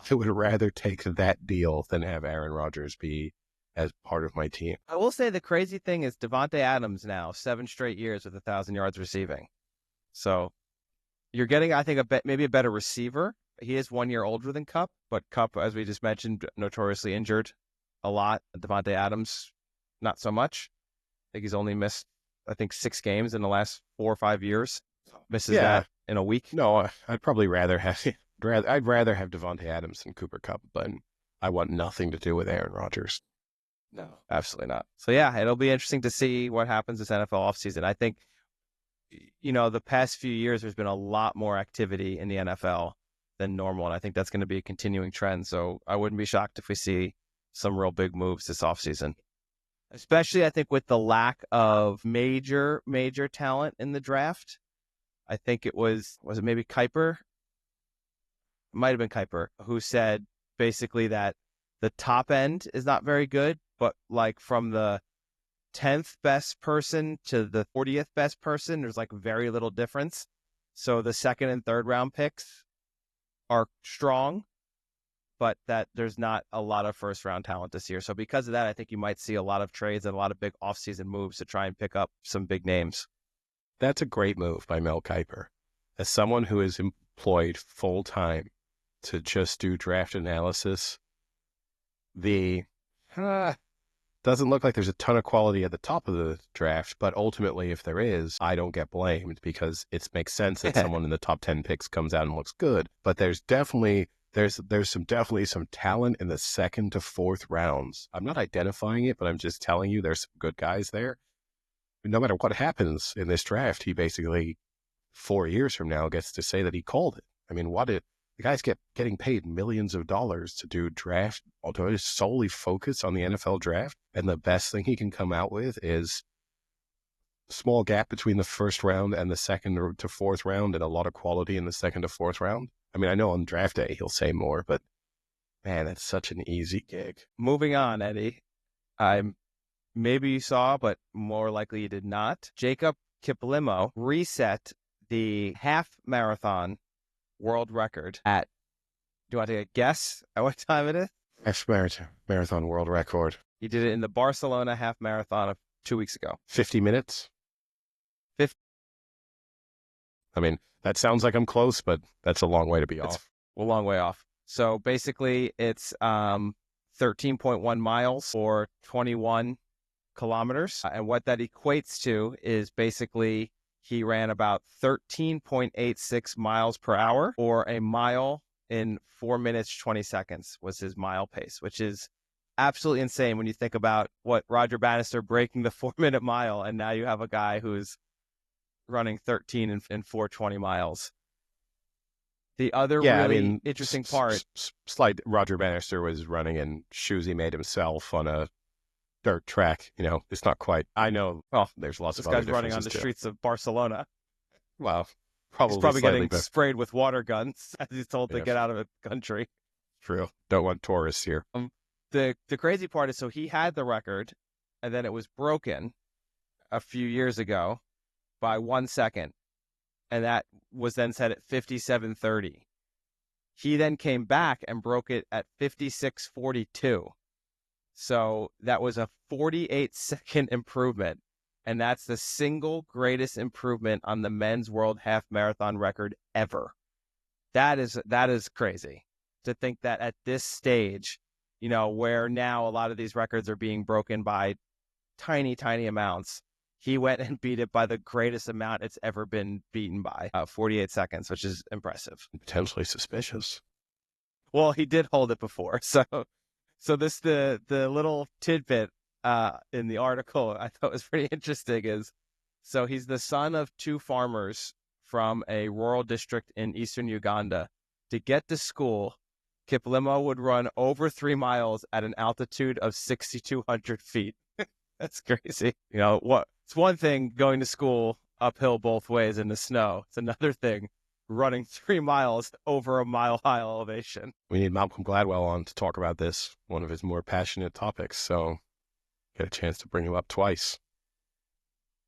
I would rather take that deal than have Aaron Rodgers be as part of my team. I will say the crazy thing is Devontae Adams now, 7 straight years with 1,000 yards receiving. So you're getting, I think, maybe a better receiver. He is 1 year older than Kupp, but Kupp, as we just mentioned, notoriously injured a lot. Devontae Adams, not so much. I think he's only missed, 6 games in the last 4 or 5 years. Misses that in a week. No, I'd probably rather have Devontae Adams than Cooper Kupp, but I want nothing to do with Aaron Rodgers. No, absolutely not. So yeah, it'll be interesting to see what happens this NFL offseason. I think, the past few years there's been a lot more activity in the NFL than normal, and I think that's going to be a continuing trend. So I wouldn't be shocked if we see some real big moves this offseason. Especially, I think, with the lack of major talent in the draft. I think it was it maybe Kuiper? It might have been Kuiper who said basically that the top end is not very good, but from the 10th best person to the 40th best person, there's very little difference. So the second and third round picks are strong, but that there's not a lot of first round talent this year. So because of that, I think you might see a lot of trades and a lot of big offseason moves to try and pick up some big names. That's a great move by Mel Kiper. As someone who is employed full time to just do draft analysis, doesn't look like there's a ton of quality at the top of the draft, but ultimately, if there is, I don't get blamed because it makes sense that someone in the top 10 picks comes out and looks good. But there's definitely some talent in the second to fourth rounds. I'm not identifying it, but I'm just telling you there's some good guys there. No matter what happens in this draft, he basically 4 years from now gets to say that he called it. I mean, the guy's getting paid millions of dollars to do draft, to solely focus on the NFL draft. And the best thing he can come out with is small gap between the first round and the second to fourth round, and a lot of quality in the second to fourth round. I mean, I know on draft day he'll say more, but man, that's such an easy gig. Moving on, Eddie. Maybe you saw, but more likely you did not. Jacob Kiplimo reset the half marathon world record at, do you want to take a guess at what time it is? Half marathon world record. He did it in the Barcelona half marathon of 2 weeks ago. 50 minutes? 50. I mean, that sounds like I'm close, but that's a long way to be off. A long way off. So basically it's 13.1 miles or 21 kilometers. And what that equates to is basically he ran about 13.86 miles per hour, or a mile in 4 minutes, 20 seconds was his mile pace, which is absolutely insane when you think about what Roger Bannister breaking the 4-minute mile. And now you have a guy who's running 13 in 4:20 miles. The other interesting part. Slight Roger Bannister was running in shoes he made himself on a dirt track. You know, it's not quite. I know. Well, there's lots of other differences. This guy's running on the streets of Barcelona. Well, he's probably getting sprayed with water guns as he's told to get out of the country. True. Don't want tourists here. The crazy part is, so he had the record, and then it was broken a few years ago by 1 second, and that was then set at 57:30. He then came back and broke it at 56:42. So that was a 48-second improvement, and that's the single greatest improvement on the men's world half marathon record ever. That is crazy to think that at this stage, you know, where now a lot of these records are being broken by tiny, tiny amounts, he went and beat it by the greatest amount it's ever been beaten by, 48 seconds, which is impressive. Potentially suspicious. Well, he did hold it before. So this, the little tidbit in the article I thought was pretty interesting is, so he's the son of two farmers from a rural district in eastern Uganda. To get to school, Kiplimo would run over 3 miles at an altitude of 6,200 feet. That's crazy. You know, it's one thing going to school uphill both ways in the snow. It's another thing running 3 miles over a mile-high elevation. We need Malcolm Gladwell on to talk about this, one of his more passionate topics, so get a chance to bring him up twice.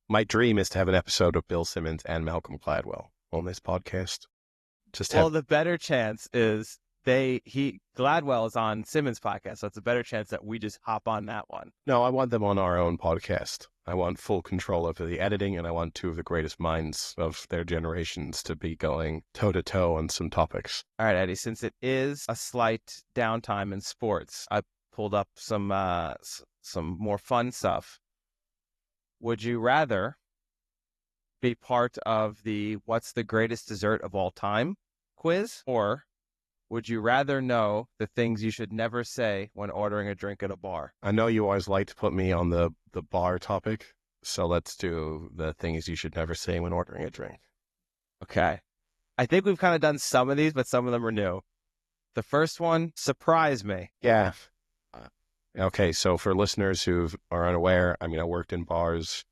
My dream is to have an episode of Bill Simmons and Malcolm Gladwell on this podcast. The better chance is Gladwell is on Simmons' podcast, so it's a better chance that we just hop on that one. No, I want them on our own podcast. I want full control over the editing, and I want two of the greatest minds of their generations to be going toe-to-toe on some topics. All right, Eddie, since it is a slight downtime in sports, I pulled up some more fun stuff. Would you rather be part of the What's the Greatest Dessert of All Time quiz, or would you rather know the things you should never say when ordering a drink at a bar? I know you always like to put me on the bar topic, so let's do the things you should never say when ordering a drink. Okay. I think we've kind of done some of these, but some of them are new. The first one, surprise me. Yeah. Okay, so for listeners who are unaware, I mean, I worked in bars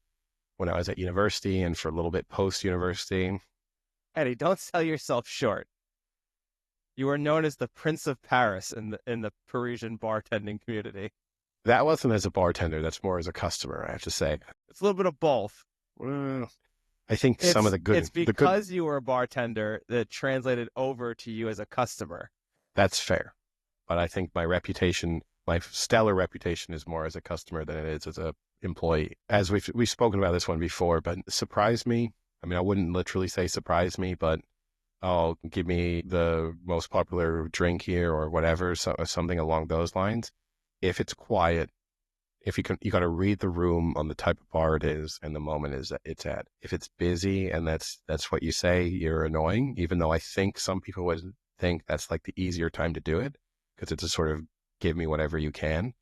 when I was at university and for a little bit post-university. Eddie, don't sell yourself short. You were known as the Prince of Paris in the Parisian bartending community. That wasn't as a bartender. That's more as a customer, I have to say. It's a little bit of both. Well, I think some of the good... It's because you were a bartender that translated over to you as a customer. That's fair. But I think my reputation, my stellar reputation, is more as a customer than it is as a employee. As we've spoken about this one before, but surprise me. I mean, I wouldn't literally say surprise me, but give me the most popular drink here or whatever, something along those lines. If it's quiet, you got to read the room on the type of bar it is and the moment it's at. If it's busy and that's what you say, you're annoying, even though I think some people would think that's like the easier time to do it because it's a sort of give me whatever you can.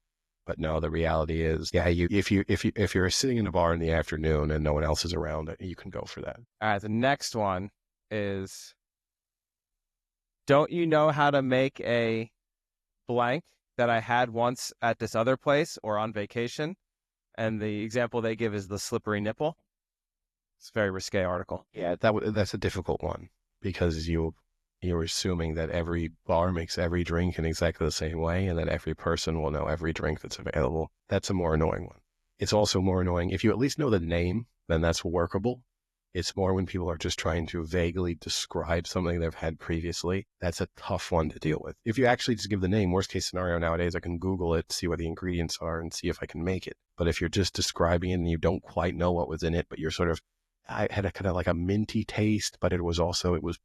But no, the reality is, yeah, if you're sitting in a bar in the afternoon and no one else is around, you can go for that. All right, the next one is, don't you know how to make a blank that I had once at this other place or on vacation? And the example they give is the slippery nipple. It's a very risque article. Yeah, that's a difficult one because you're assuming that every bar makes every drink in exactly the same way and that every person will know every drink that's available. That's a more annoying one. It's also more annoying if you at least know the name, then that's workable. It's more when people are just trying to vaguely describe something they've had previously. That's a tough one to deal with. If you actually just give the name, worst case scenario nowadays, I can Google it, see what the ingredients are, and see if I can make it. But if you're just describing it and you don't quite know what was in it, but you're sort of, I had a kind of like a minty taste, but it was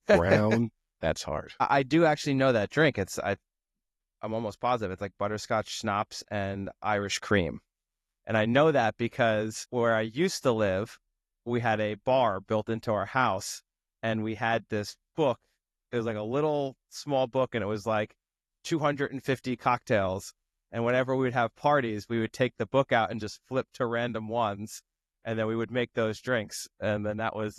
brown. That's hard. I do actually know that drink. I'm almost positive it's like butterscotch schnapps and Irish cream. And I know that because where I used to live, we had a bar built into our house, and we had this book. It was like a little small book, and it was like 250 cocktails. And whenever we would have parties, we would take the book out and just flip to random ones, and then we would make those drinks. And then that was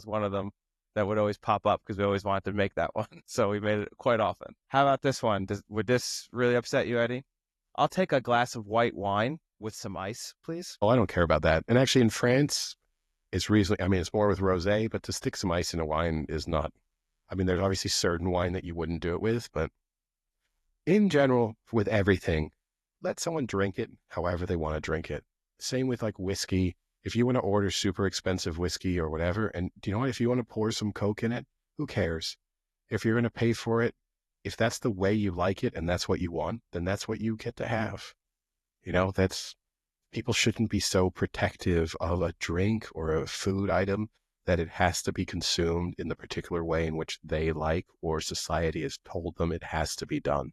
one of them that would always pop up because we always wanted to make that one. So we made it quite often. How about this one? Would this really upset you, Eddie? I'll take a glass of white wine with some ice, please. Oh, I don't care about that. And actually in France, it's reasonably, I mean, it's more with rosé, but to stick some ice in a wine is not, I mean, there's obviously certain wine that you wouldn't do it with, but in general, with everything, let someone drink it however they want to drink it. Same with like whiskey. If you want to order super expensive whiskey or whatever, and do you know what? If you want to pour some Coke in it, who cares? If you're going to pay for it, if that's the way you like it and that's what you want, then that's what you get to have. You know, people shouldn't be so protective of a drink or a food item that it has to be consumed in the particular way in which they like or society has told them it has to be done.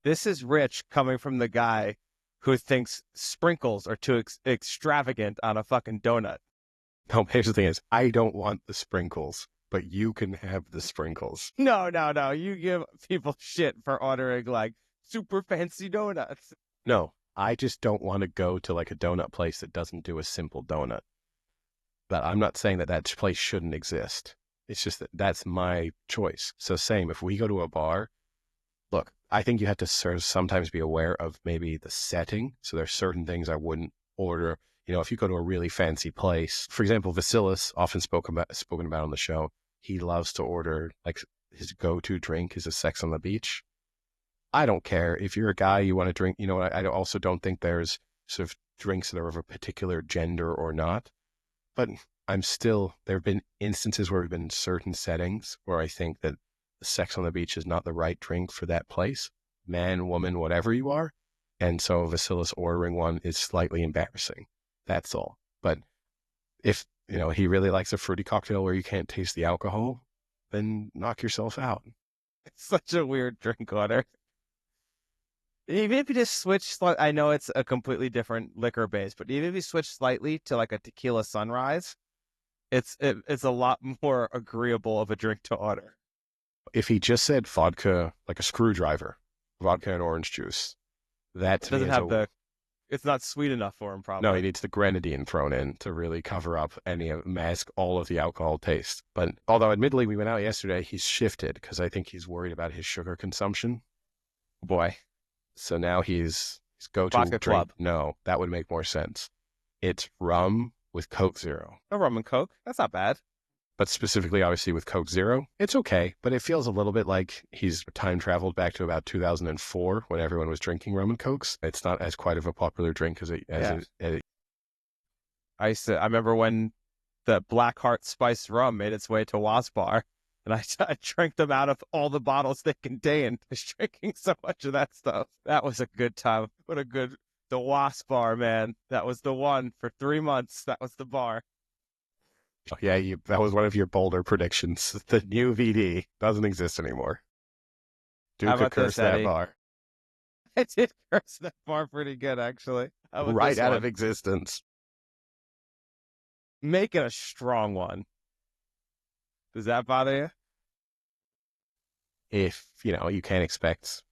This is rich coming from the guy who thinks sprinkles are too extravagant on a fucking donut. No, here's the thing is, I don't want the sprinkles, but you can have the sprinkles. No. You give people shit for ordering like super fancy donuts. No, I just don't want to go to like a donut place that doesn't do a simple donut. But I'm not saying that that place shouldn't exist. It's just that that's my choice. So same, if we go to a bar, look, I think you have to sort of sometimes be aware of maybe the setting. So there's certain things I wouldn't order. You know, if you go to a really fancy place, for example, Vasilis, often spoken about on the show, he loves to order, like his go-to drink is a Sex on the Beach. I don't care. If you're a guy, you want to drink, you know, I also don't think there's sort of drinks that are of a particular gender or not. But there have been instances where we've been in certain settings where I think that the Sex on the Beach is not the right drink for that place, man, woman, whatever you are. And so Vasilis ordering one is slightly embarrassing. That's all. But if, you know, he really likes a fruity cocktail where you can't taste the alcohol, then knock yourself out. It's such a weird drink order. Even if you just switch, I know it's a completely different liquor base, but even if you switch slightly to like a tequila sunrise, it's a lot more agreeable of a drink to order. If he just said vodka, like a screwdriver, vodka and orange juice, that to It doesn't me is have it's not sweet enough for him, probably. no, he needs the grenadine thrown in to really cover up mask all of the alcohol taste. But although admittedly we went out yesterday, he's shifted because I think he's worried about his sugar consumption. Boy. So now his go-to Vodka drink. Club. No, that would make more sense. It's rum with Coke Zero. A rum and Coke. That's not bad. But specifically, obviously, with Coke Zero, it's okay. But it feels a little bit like he's time traveled back to about 2004 when everyone was drinking rum and Cokes. It's not as quite of a popular drink as I remember when the Black Heart Spiced Rum made its way to Wasp Bar, and I drank them out of all the bottles they contained. I was drinking so much of that stuff. That was a good time. The Wasp Bar, man. That was the one for 3 months. That was the bar. Oh, yeah, that was one of your bolder predictions. The new VD doesn't exist anymore. Duke cursed that bar. I did curse that bar pretty good, actually. Right out of existence. Make it a strong one. Does that bother you? If, you know, you can't expect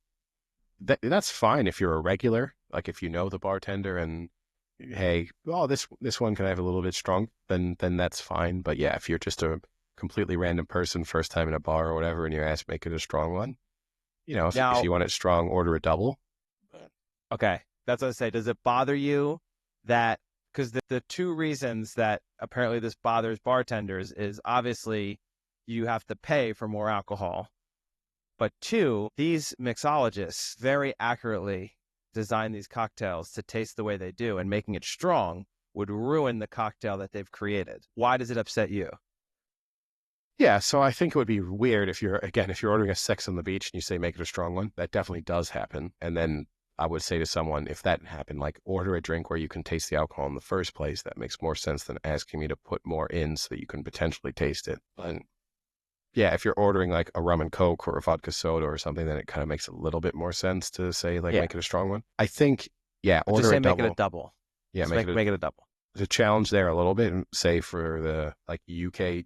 that's fine if you're a regular, like if you know the bartender and hey, oh this one can I have a little bit strong, then that's fine. But yeah, if you're just a completely random person, first time in a bar or whatever, and you're asked make it a strong one, if Now, you want it strong, order a double. okay, that's what I say. Does it bother you that because the two reasons that apparently this bothers bartenders is obviously you have to pay for more alcohol, but two, these mixologists very accurately design these cocktails to taste the way they do, and making it strong would ruin the cocktail that they've created. Why does it upset you? Yeah, so I think it would be weird if you're ordering a Sex on the Beach and you say make it a strong one. That definitely does happen. And then I would say to someone, if that happened, like order a drink where you can taste the alcohol in the first place. That makes more sense than asking me to put more in so that you can potentially taste it. But yeah, if you're ordering like a rum and coke or a vodka soda or something, then it kind of makes a little bit more sense to say like Yeah, make it a strong one. I think, yeah, but just order a say make it a double. double. Yeah, Just make it make it a double. the challenge there a little bit. And say for the like UK,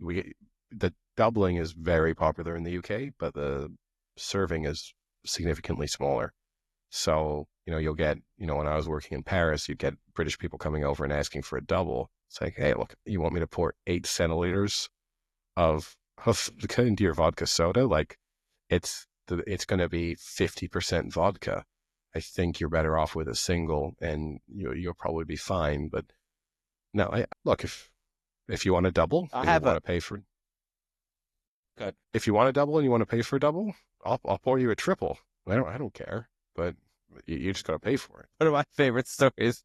the doubling is very popular in the UK, but the serving is significantly smaller. So you'll get when I was working in Paris, you'd get British people coming over and asking for a double. It's like, hey, look, you want me to pour 8 centiliters of into your vodka soda? Like it's going to be 50% vodka. I think you're better off with a single, and you'll probably be fine. But no, look, if you want a double I and you have want a to pay for, good. if you want a double and you want to pay for a double, I'll pour you a triple. I don't care, but you just got to pay for it. One of my favorite stories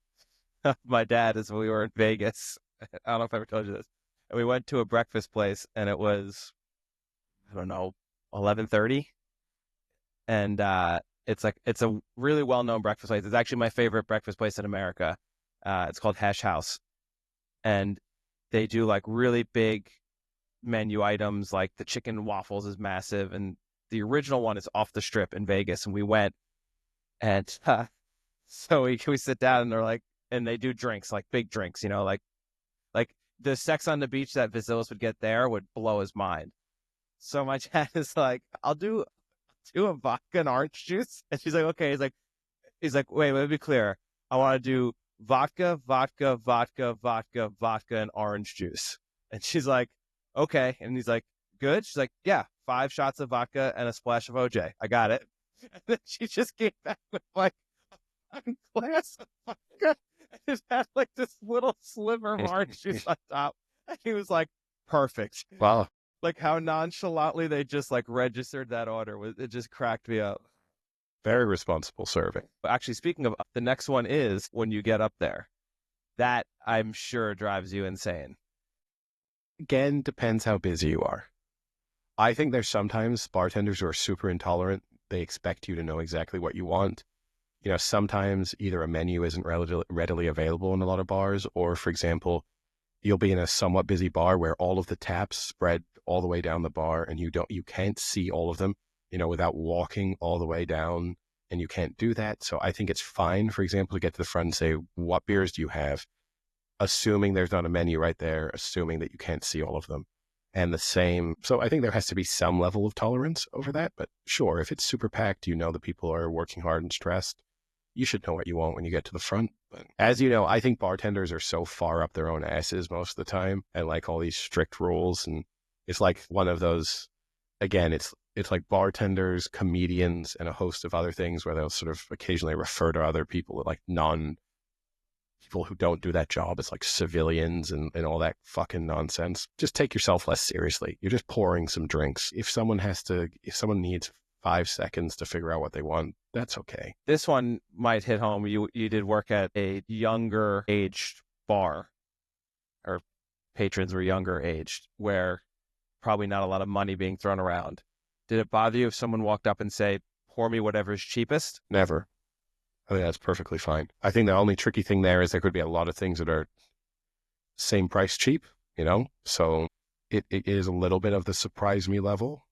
of my dad is when we were in Vegas. I don't know if I ever told you this. And we went to a breakfast place, and it was, I don't know, 11:30, and it's a really well known breakfast place. It's actually my favorite breakfast place in America. It's called Hash House, and they do like really big menu items. Like the chicken waffles is massive, and the original one is off the strip in Vegas. And we went, and so we sit down, and they're like, and they do drinks, like big drinks, like the Sex on the Beach that Vasilis would get there would blow his mind. So my dad is like, I'll do a vodka and orange juice. And she's like, okay. He's like, wait, let me be clear. I want to do vodka, vodka, vodka, vodka, vodka, and orange juice. And she's like, okay. And he's like, good. She's like, yeah, 5 shots of vodka and a splash of OJ. I got it. And then she just came back with like a glass of vodka and just had like this little sliver of orange juice on top. And he was like, perfect. Wow, Like how nonchalantly they just like registered that order. It just cracked me up. very responsible serving. But actually, speaking of, the next one is when you get up there. That I'm sure drives you insane. Again, depends how busy you are. I think there's sometimes bartenders who are super intolerant. They expect you to know exactly what you want. Sometimes either a menu isn't readily available in a lot of bars, or for example, you'll be in a somewhat busy bar where all of the taps spread all the way down the bar and you can't see all of them, without walking all the way down, and you can't do that. So I think it's fine, for example, to get to the front and say, what beers do you have? Assuming there's not a menu right there, assuming that you can't see all of them. And the same, so I think there has to be some level of tolerance over that. But sure, if it's super packed, the people are working hard and stressed, you should know what you want when you get to the front. But as you know, I think bartenders are so far up their own asses most of the time, and like all these strict rules. And it's like one of those, again, it's like bartenders, comedians, and a host of other things where they'll sort of occasionally refer to other people, like people who don't do that job, as like civilians and all that fucking nonsense. Just take yourself less seriously. You're just pouring some drinks. If someone needs 5 seconds to figure out what they want, that's okay. This one might hit home. You did work at a younger aged bar, or patrons were younger aged, where probably not a lot of money being thrown around. Did it bother you if someone walked up and say, pour me whatever's cheapest? Never. I think that's perfectly fine. I think the only tricky thing there is there could be a lot of things that are same price cheap, So it is a little bit of the surprise me level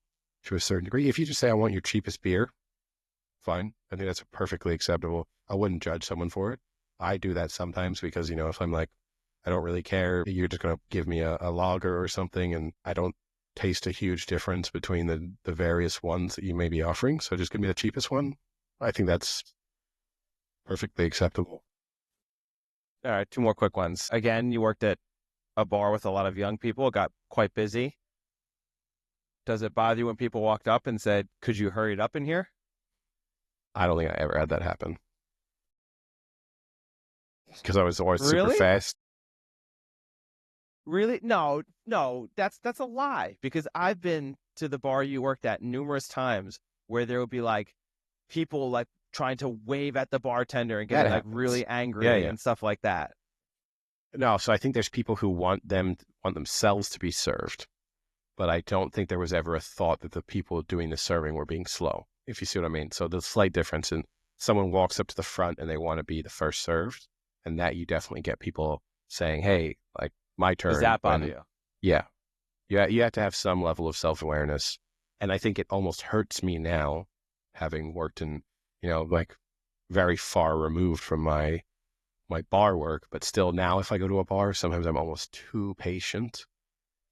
to a certain degree. If you just say, I want your cheapest beer, fine. I think that's perfectly acceptable. I wouldn't judge someone for it. I do that sometimes because, if I'm like, I don't really care, you're just going to give me a lager or something, and I don't taste a huge difference between the various ones that you may be offering. So just give me the cheapest one. I think that's perfectly acceptable. All right, two more quick ones. Again, you worked at a bar with a lot of young people. It got quite busy. Does it bother you when people walked up and said, "Could you hurry it up in here?" I don't think I ever had that happen because I was always super Really? fast. Really? No, no, that's a lie because I've been to the bar you worked at numerous times where there would be like people like trying to wave at the bartender and That getting like happens. really Yeah, angry yeah. and stuff like that. No, so I think there's people who want themselves to be served, but I don't think there was ever a thought that the people doing the serving were being slow, if you see what I mean. So the slight difference in someone walks up to the front and they want to be the first served, and that you definitely get people saying, "Hey, like my Does turn." that bother you? Yeah, yeah, you have to have some level of self-awareness. And I think it almost hurts me now, having worked in, like very far removed from my bar work, but still now if I go to a bar, sometimes I'm almost too patient.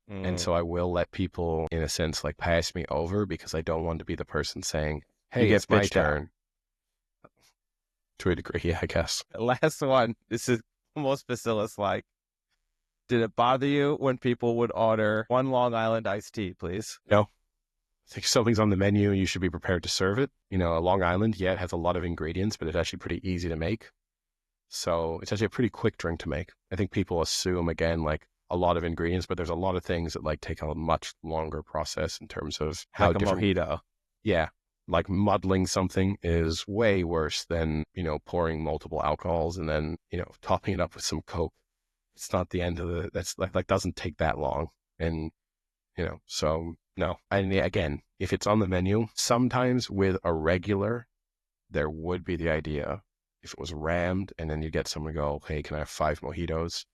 And Mm. so I will let people, in a sense, like pass me over because I don't want to be the person saying, You "Hey, get it's my bitched at. turn." To a degree, yeah, I guess. Last one. This is almost Bacillus like. Did it bother you when people would order one Long Island iced tea, please? No, I think if something's on the menu, you should be prepared to serve it. A Long Island, yeah, it has a lot of ingredients, but it's actually pretty easy to make. So it's actually a pretty quick drink to make. I think people assume, again, like a lot of ingredients, but there's a lot of things that like take a much longer process in terms of how Like a different. mojito. Yeah. Like muddling something is way worse than, pouring multiple alcohols and then, topping it up with some Coke. It's not the end of that's like doesn't take that long. And, so no. And again, if it's on the menu, sometimes with a regular, there would be the idea if it was rammed and then you get someone to go, "Hey, can I have 5 mojitos?"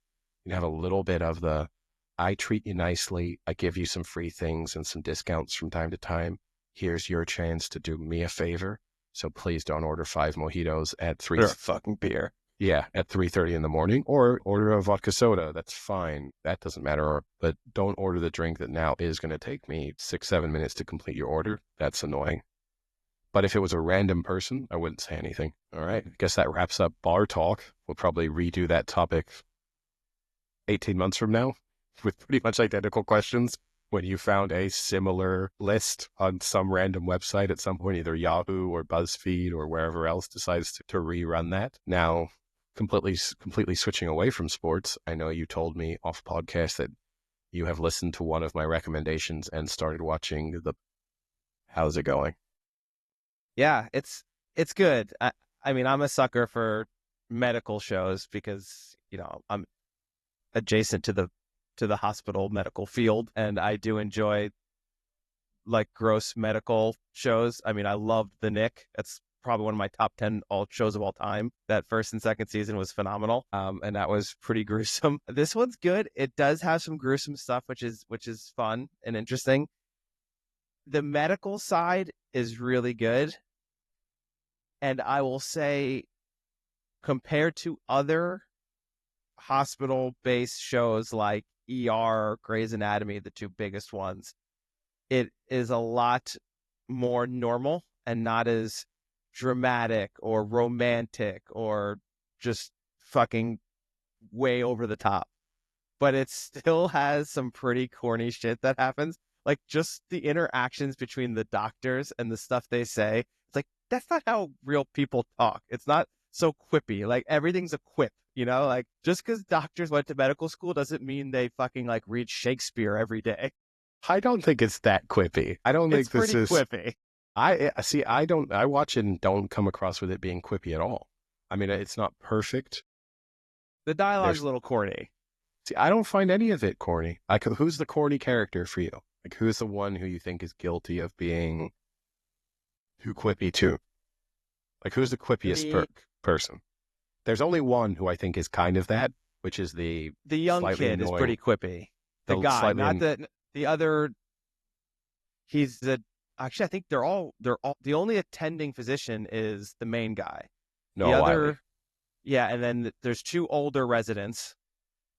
You have a little bit of I treat you nicely. I give you some free things and some discounts from time to time. Here's your chance to do me a favor. So please don't order 5 mojitos at three. Or a fucking beer. Yeah, at 3:30 in the morning, or order a vodka soda. That's fine. That doesn't matter. But don't order the drink that now is going to take me 6, 7 minutes to complete your order. That's annoying. But if it was a random person, I wouldn't say anything. All right. I guess that wraps up bar talk. We'll probably redo that topic 18 months from now with pretty much identical questions when you found a similar list on some random website at some point, either Yahoo or BuzzFeed or wherever else decides to rerun that. Now, completely switching away from sports, I know you told me off podcast that you have listened to one of my recommendations and started watching how's it going? Yeah, it's good. I mean, I'm a sucker for medical shows because, I'm adjacent to the hospital medical field and I do enjoy like gross medical shows. I mean, I loved The Nick. That's probably one of my top 10 all shows of all time. That first and second season was phenomenal. And that was pretty gruesome. This one's good. It does have some gruesome stuff, which is fun and interesting. The medical side is really good. And I will say, compared to other hospital based shows like ER, Grey's Anatomy, the two biggest ones, it is a lot more normal and not as dramatic or romantic or just fucking way over the top. But it still has some pretty corny shit that happens. Like just the interactions between the doctors and the stuff they say. It's like, that's not how real people talk. It's not so quippy. Like everything's a quip, Like just because doctors went to medical school doesn't mean they fucking like read Shakespeare every day. I don't think it's that quippy. I don't It's think this pretty is. quippy. I see. I watch it and don't come across with it being quippy at all. I mean, it's not perfect. The dialogue's a There's little corny. See, I don't find any of it corny. Like, who's the corny character for you? Like, who's the one who you think is guilty of being too quippy too? Like, who's the quippiest The person? There's only one who I think is kind of that, which is the the young slightly kid is annoying, pretty quippy. The the guy, slightly not an, the other. He's the Actually, I think they're all the only attending physician is the main guy. The no Wiley, other, yeah, and then there's two older residents,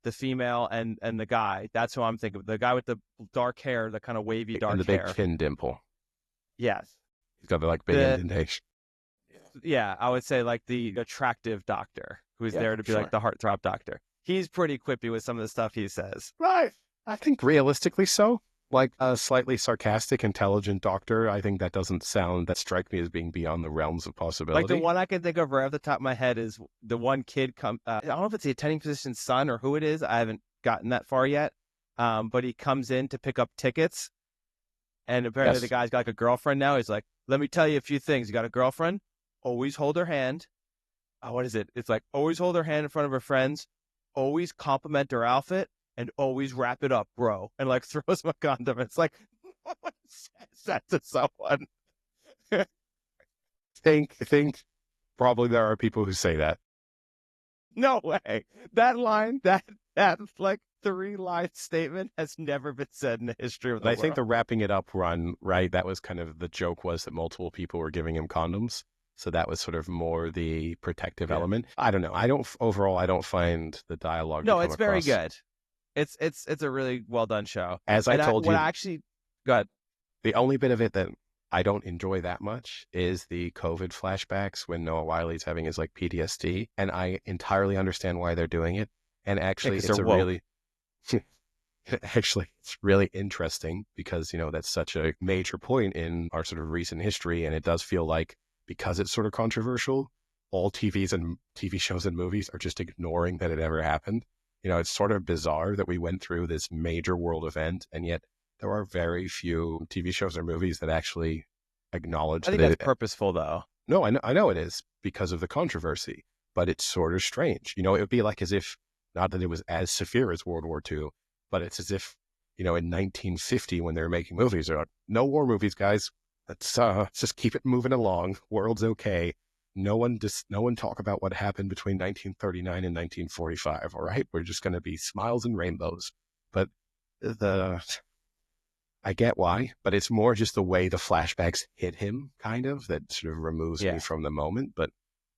the female and the guy. That's who I'm thinking of. The guy with the dark hair, the kind of wavy and dark the big hair. chin dimple. Yes. He's got the like big The indentation. Yeah, I would say like the attractive doctor who's Yeah, there to be like sure. the heartthrob doctor. He's pretty quippy with some of the stuff he says. Right. I think realistically so. Like a slightly sarcastic, intelligent doctor, I think that strike me as being beyond the realms of Like the possibility. one I can think of right off the top of my head is the one kid I don't know if it's the attending physician's son or who it is. I haven't gotten that far yet. But he comes in to pick up tickets, and apparently the Yes. guy's got like a girlfriend now. He's like, "Let me tell you a few things. You got a girlfriend? Always hold her hand. What is it? It's like always hold her hand in front of her friends, always compliment her outfit, and always wrap it up, bro." And like throws him a condom. It's like, no one says that to someone. Think probably there are people who say that. No way. That line, that like 3 line statement has never been said in the history of But the I think world. the wrapping it up run, right, that was kind of the joke was that multiple people were giving him condoms. So that was sort of more the protective Yeah. element. I don't know. Overall, I don't find the dialogue to No, come it's very across. good. It's a really well done show. As I And told what you, I actually got, the only bit of it that I don't enjoy that much is the COVID flashbacks when Noah Wiley's having his like PTSD. And I entirely understand why they're doing it. And actually, because they're it's a woke. really, actually, it's really interesting because, that's such a major point in our sort of recent history. And it does feel like because it's sort of controversial, all TV shows and movies are just ignoring that it ever happened. It's sort of bizarre that we went through this major world event, and yet there are very few TV shows or movies that actually acknowledge I that think that's it. purposeful though. No, I know it is because of the controversy, but it's sort of strange. It would be like as if, not that it was as severe as World War II, but it's as if, in 1950 when they were making movies, they're like, no war movies, guys. Let's just keep it moving along. World's okay. No one talk about what happened between 1939 and 1945. All right, we're just going to be smiles and rainbows. But the I get why, but it's more just the way the flashbacks hit him, kind of, that sort of removes me Yeah. from the moment. But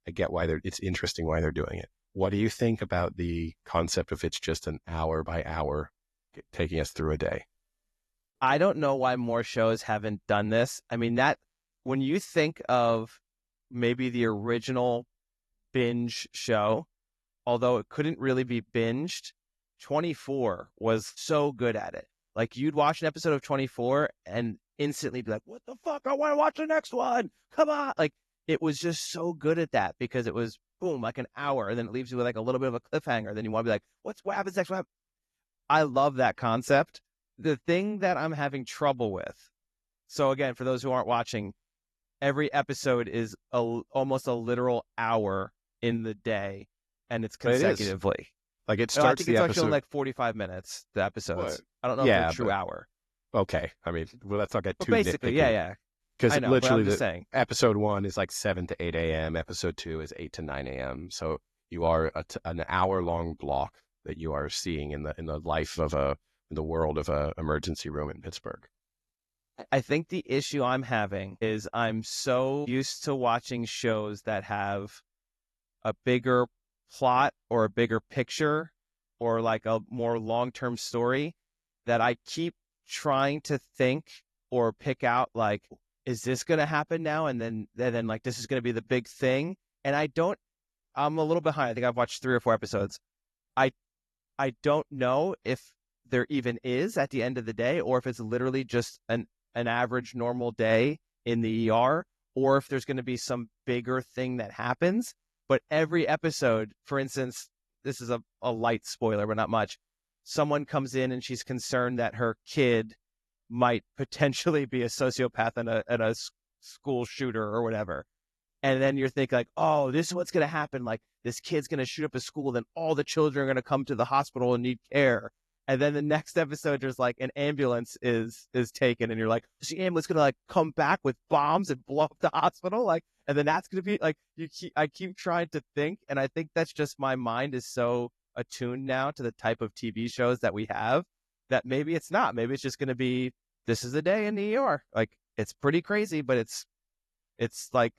I get why it's interesting why they're doing it. What do you think about the concept of it's just an hour by hour taking us through a day? I don't know why more shows haven't done this. I mean, that when you think of maybe the original binge show, although it couldn't really be binged, 24 was so good at it. Like you'd watch an episode of 24 and instantly be like, what the fuck? I want to watch the next one. Come on. Like it was just so good at that because it was boom, like an hour. And then it leaves you with like a little bit of a cliffhanger. Then you want to be like, what happens next? I love that concept. The thing that I'm having trouble with. So again, for those who aren't watching, every episode is almost a literal hour in the day, and it's But it is. consecutively. Like it I starts think the it's actually only episode. like 45 minutes, the What? episodes. I don't know if they're Yeah, true but hour. okay. I mean, well, let's not get But too basically, yeah, nitpicky yeah. because I know, but literally I'm just the saying. episode 1 is like 7 to 8 a.m. Episode 2 is 8 to 9 a.m. So you are an hour long block that you are seeing in the life of in the world of a emergency room in Pittsburgh. I think the issue I'm having is I'm so used to watching shows that have a bigger plot or a bigger picture or like a more long-term story that I keep trying to think or pick out like, is this going to happen now? And then like, this is going to be the big thing. And I'm a little behind. I think I've watched 3 or 4 episodes. I, I don't know if there even is at the end of the day, or if it's literally just an average normal day in the ER, or if there's going to be some bigger thing that happens. But every episode, for instance, this is a light spoiler, but not much. Someone comes in and she's concerned that her kid might potentially be a sociopath and a school shooter or whatever. And then you're thinking like, oh, this is what's going to happen. Like this kid's going to shoot up a school. Then all the children are going to come to the hospital and need care. And then the next episode, there's like an ambulance is taken, and you're like, is the ambulance gonna like come back with bombs and blow up the hospital? Like, and then that's gonna be like I keep trying to think, and I think that's just my mind is so attuned now to the type of TV shows that we have that maybe it's not. Maybe it's just gonna be this is a day in the ER. Like it's pretty crazy, but it's like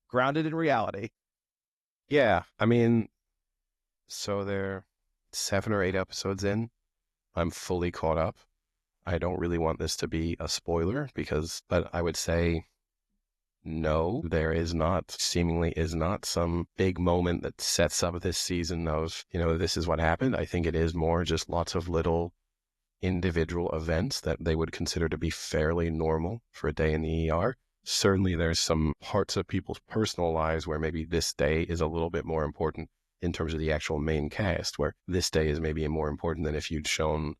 grounded in reality. Yeah, I mean, so they're 7 or 8 episodes in. I'm fully caught up. I don't really want this to be a spoiler but I would say No, there is not, seemingly is not some big moment that sets up this season of, this is what happened. I think it is more just lots of little individual events that they would consider to be fairly normal for a day in the ER. Certainly, there's some parts of people's personal lives where maybe this day is a little bit more important in terms of the actual main cast, where this day is maybe more important than if you'd shown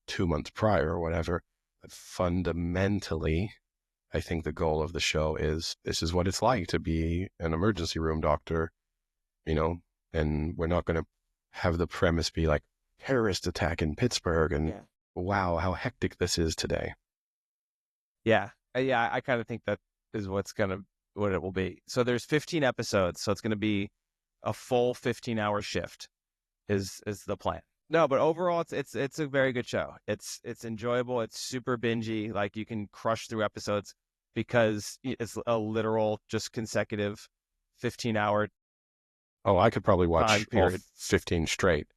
2 months prior or whatever. But fundamentally, I think the goal of the show is this is what it's like to be an emergency room doctor, you know, and we're not going to have the premise be like terrorist attack in Pittsburgh and wow, how hectic this is today. Yeah. Yeah, I kind of think that is what it will be. So there's 15 episodes, so it's going to be a full 15-hour shift is the plan. No, but overall it's a very good show. It's enjoyable, it's super bingey, like you can crush through episodes because it's a literal just consecutive 15-hour Oh, I could probably time watch all period. 15 straight.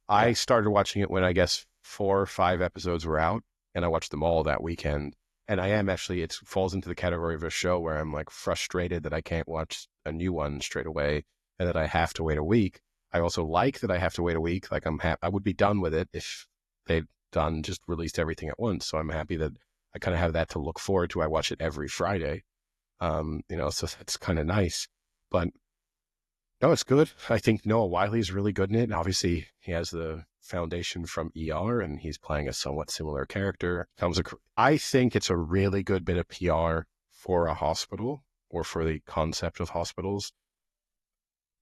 I Yeah. started watching it when I guess 4 or 5 episodes were out, and I watched them all that weekend. And I am actually, it falls into the category of a show where I'm like frustrated that I can't watch a new one straight away and that I have to wait a week. I also like that I have to wait a week. Like I would be done with it if they'd just released everything at once. So I'm happy that I kind of have that to look forward to. I watch it every Friday. So that's kind of nice. But no, it's good. I think Noah Wiley is really good in it. Obviously, he has the foundation from ER, and he's playing a somewhat similar character. I think it's a really good bit of PR for a hospital or for the concept of hospitals.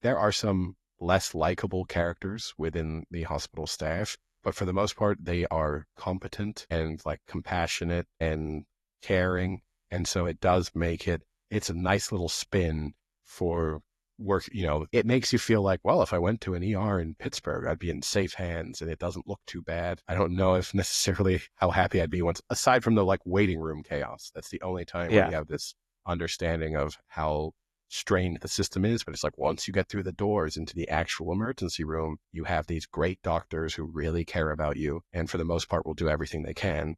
There are some less likable characters within the hospital staff, but for the most part, they are competent and like compassionate and caring. And so it does make it's a nice little spin for work. It makes you feel like, well, if I went to an ER in Pittsburgh, I'd be in safe hands and it doesn't look too bad. I don't know if necessarily how happy I'd be once, aside from the like waiting room chaos. That's the only time where Yeah. you have this understanding of how strained the system is. But it's like once you get through the doors into the actual emergency room, you have these great doctors who really care about you and for the most part will do everything they can.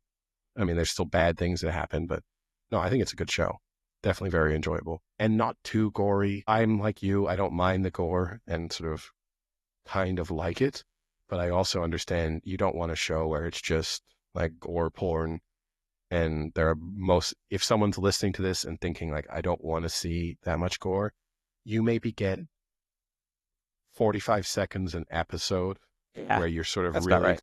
I mean, there's still bad things that happen, but no, I think it's a good show. Definitely very enjoyable and not too gory. I'm like you, I don't mind the gore and sort of kind of like it, but I also understand you don't want a show where it's just like gore porn. And if someone's listening to this and thinking like, I don't want to see that much gore, you maybe get 45 seconds an episode Yeah. where you're sort of That's about really right.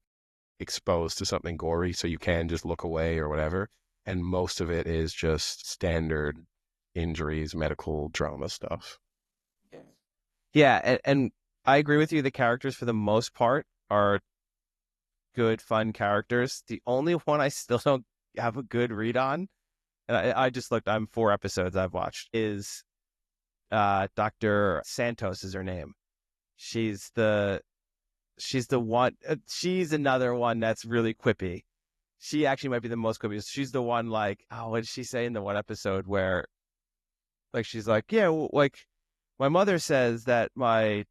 exposed to something gory, so you can just look away or whatever. And most of it is just standard injuries, medical drama stuff. Yeah, and I agree with you. The characters, for the most part, are good, fun characters. The only one I still don't have a good read on, and I just looked, I'm 4 episodes I've watched, is Dr. Santos is her name. She's the one, she's another one that's really quippy. She actually might be the most quippy. She's the one like, oh, what did she say in the one episode where like she's like, yeah, like my mother says that my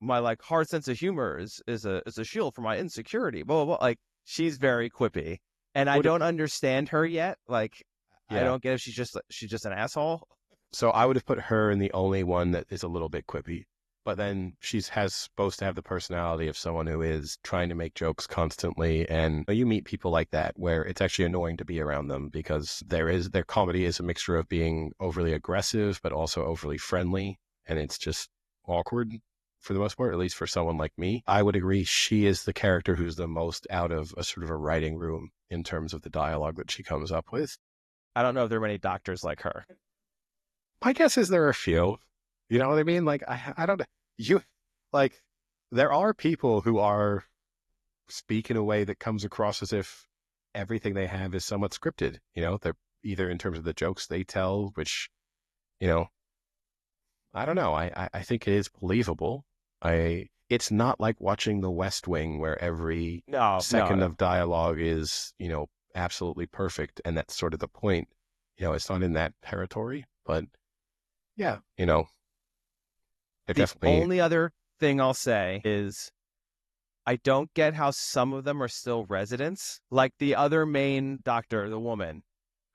like hard sense of humor is a shield for my insecurity. Blah blah blah. Like she's very quippy, and I Would don't understand her yet. Like I Yeah. don't get if she's just an asshole. So I would have put her in the only one that is a little bit quippy. But then has supposed to have the personality of someone who is trying to make jokes constantly. And you meet people like that where it's actually annoying to be around them because their comedy is a mixture of being overly aggressive, but also overly friendly. And it's just awkward for the most part, at least for someone like me. I would agree she is the character who's the most out of a sort of a writing room in terms of the dialogue that she comes up with. I don't know if there are many doctors like her. My guess is there are a few. You know what I mean? Like, I don't, you, like, there are people who are speak in a way that comes across as if everything they have is somewhat scripted. They're either in terms of the jokes they tell, which, you know, I don't know. I think it is believable. It's not like watching The West Wing where every No, no, second no. of dialogue is, absolutely perfect. And that's sort of the point. It's not in that territory, but yeah, it The definitely. only other thing I'll say is I don't get how some of them are still residents. Like the other main doctor, the woman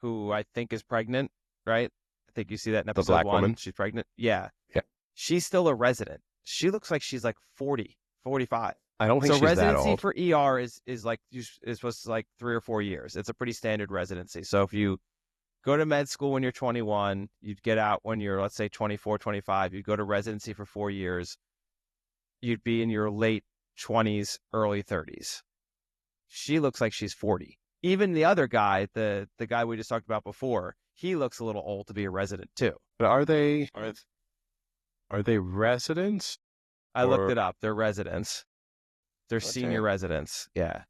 who I think is pregnant. right? I think you see that in The episode black 1. woman. She's pregnant. Yeah. Yeah. She's still a resident. She looks like she's like 40, 45. I don't think So she's that residency old. for ER is like is supposed to like 3 or 4 years. It's a pretty standard residency. So if you go to med school when you're 21, you'd get out when you're, let's say, 24, 25. You'd go to residency for 4 years. You'd be in your late 20s, early 30s. She looks like she's 40. Even the other guy, the guy we just talked about before, he looks a little old to be a resident too. But are they residents? I looked it up. They're residents. They're Okay. senior residents. Yeah.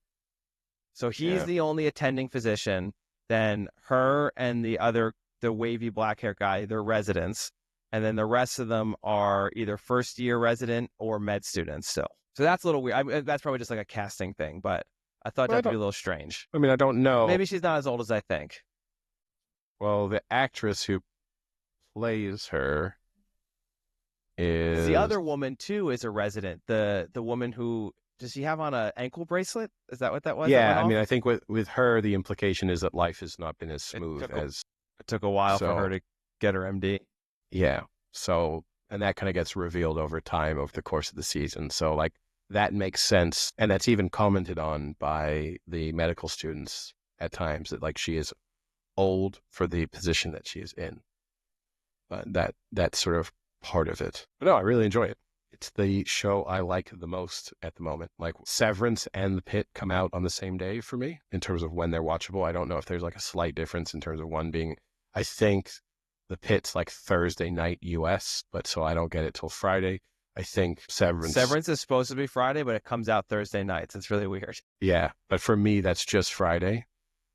So he's Yeah. the only attending physician. Then her and the wavy black hair guy, they're residents. And then the rest of them are either first year resident or med students still. So that's a little weird. That's probably just like a casting thing, but I thought that'd be a little strange. I mean, I don't know. Maybe she's not as old as I think. Well, the actress who plays her is The other woman too is a resident. The woman who, does she have on an ankle bracelet? Is that what that was? Yeah, I mean, I think with her, the implication is that life has not been as smooth it took a while for her to get her MD. Yeah. So, and that kind of gets revealed over time over the course of the season. So, like, that makes sense. And that's even commented on by the medical students at times that, like, she is old for the position that she is in. But that's sort of part of it. But no, I really enjoy it. It's the show I like the most at the moment. Like, Severance and The Pitt come out on the same day for me in terms of when they're watchable. I don't know if there's like a slight difference in terms of one being, I think The Pitt's like Thursday night US, but so I don't get it till Friday. I think Severance is supposed to be Friday, but it comes out Thursday nights. It's really weird. Yeah, but for me, that's just Friday.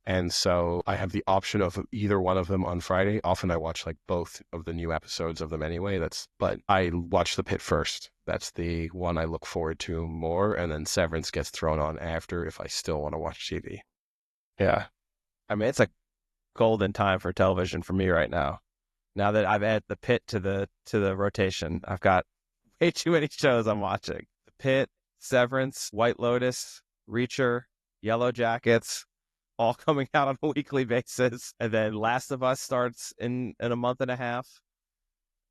And so I have the option of either one of them on Friday. Often I watch like both of the new episodes of them anyway. But I watch The Pitt first. That's the one I look forward to more. And then Severance gets thrown on after if I still want to watch TV. Yeah. I mean, it's a golden time for television for me right now. Now that I've added The Pitt to the rotation, I've got way too many shows I'm watching. The Pitt, Severance, White Lotus, Reacher, Yellow Jackets, all coming out on a weekly basis. And then Last of Us starts in a month and a half.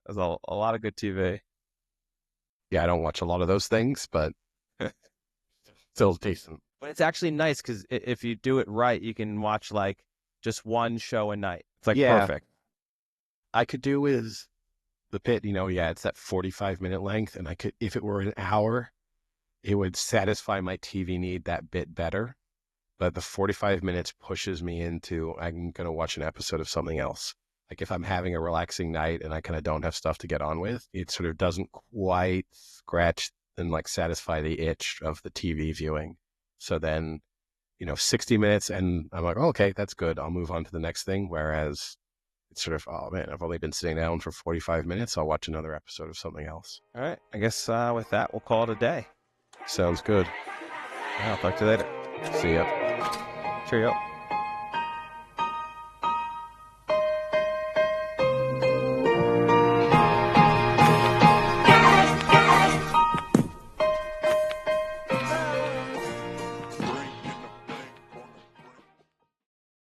There's a lot of good TV. Yeah, I don't watch a lot of those things, but still decent. But it's actually nice because if you do it right, you can watch like just one show a night. It's like perfect. I could do with The Pitt, it's that 45-minute length. And I could, if it were an hour, it would satisfy my TV need that bit better. But the 45 minutes pushes me into, I'm going to watch an episode of something else. Like if I'm having a relaxing night and I kind of don't have stuff to get on with, it sort of doesn't quite scratch and like satisfy the itch of the TV viewing. So then, 60 minutes and I'm like, oh, okay, that's good. I'll move on to the next thing. Whereas it's sort of, oh man, I've only been sitting down for 45 minutes. I'll watch another episode of something else. All right. I guess with that, we'll call it a day. Sounds good. I'll talk to you later. See ya. Cheerio.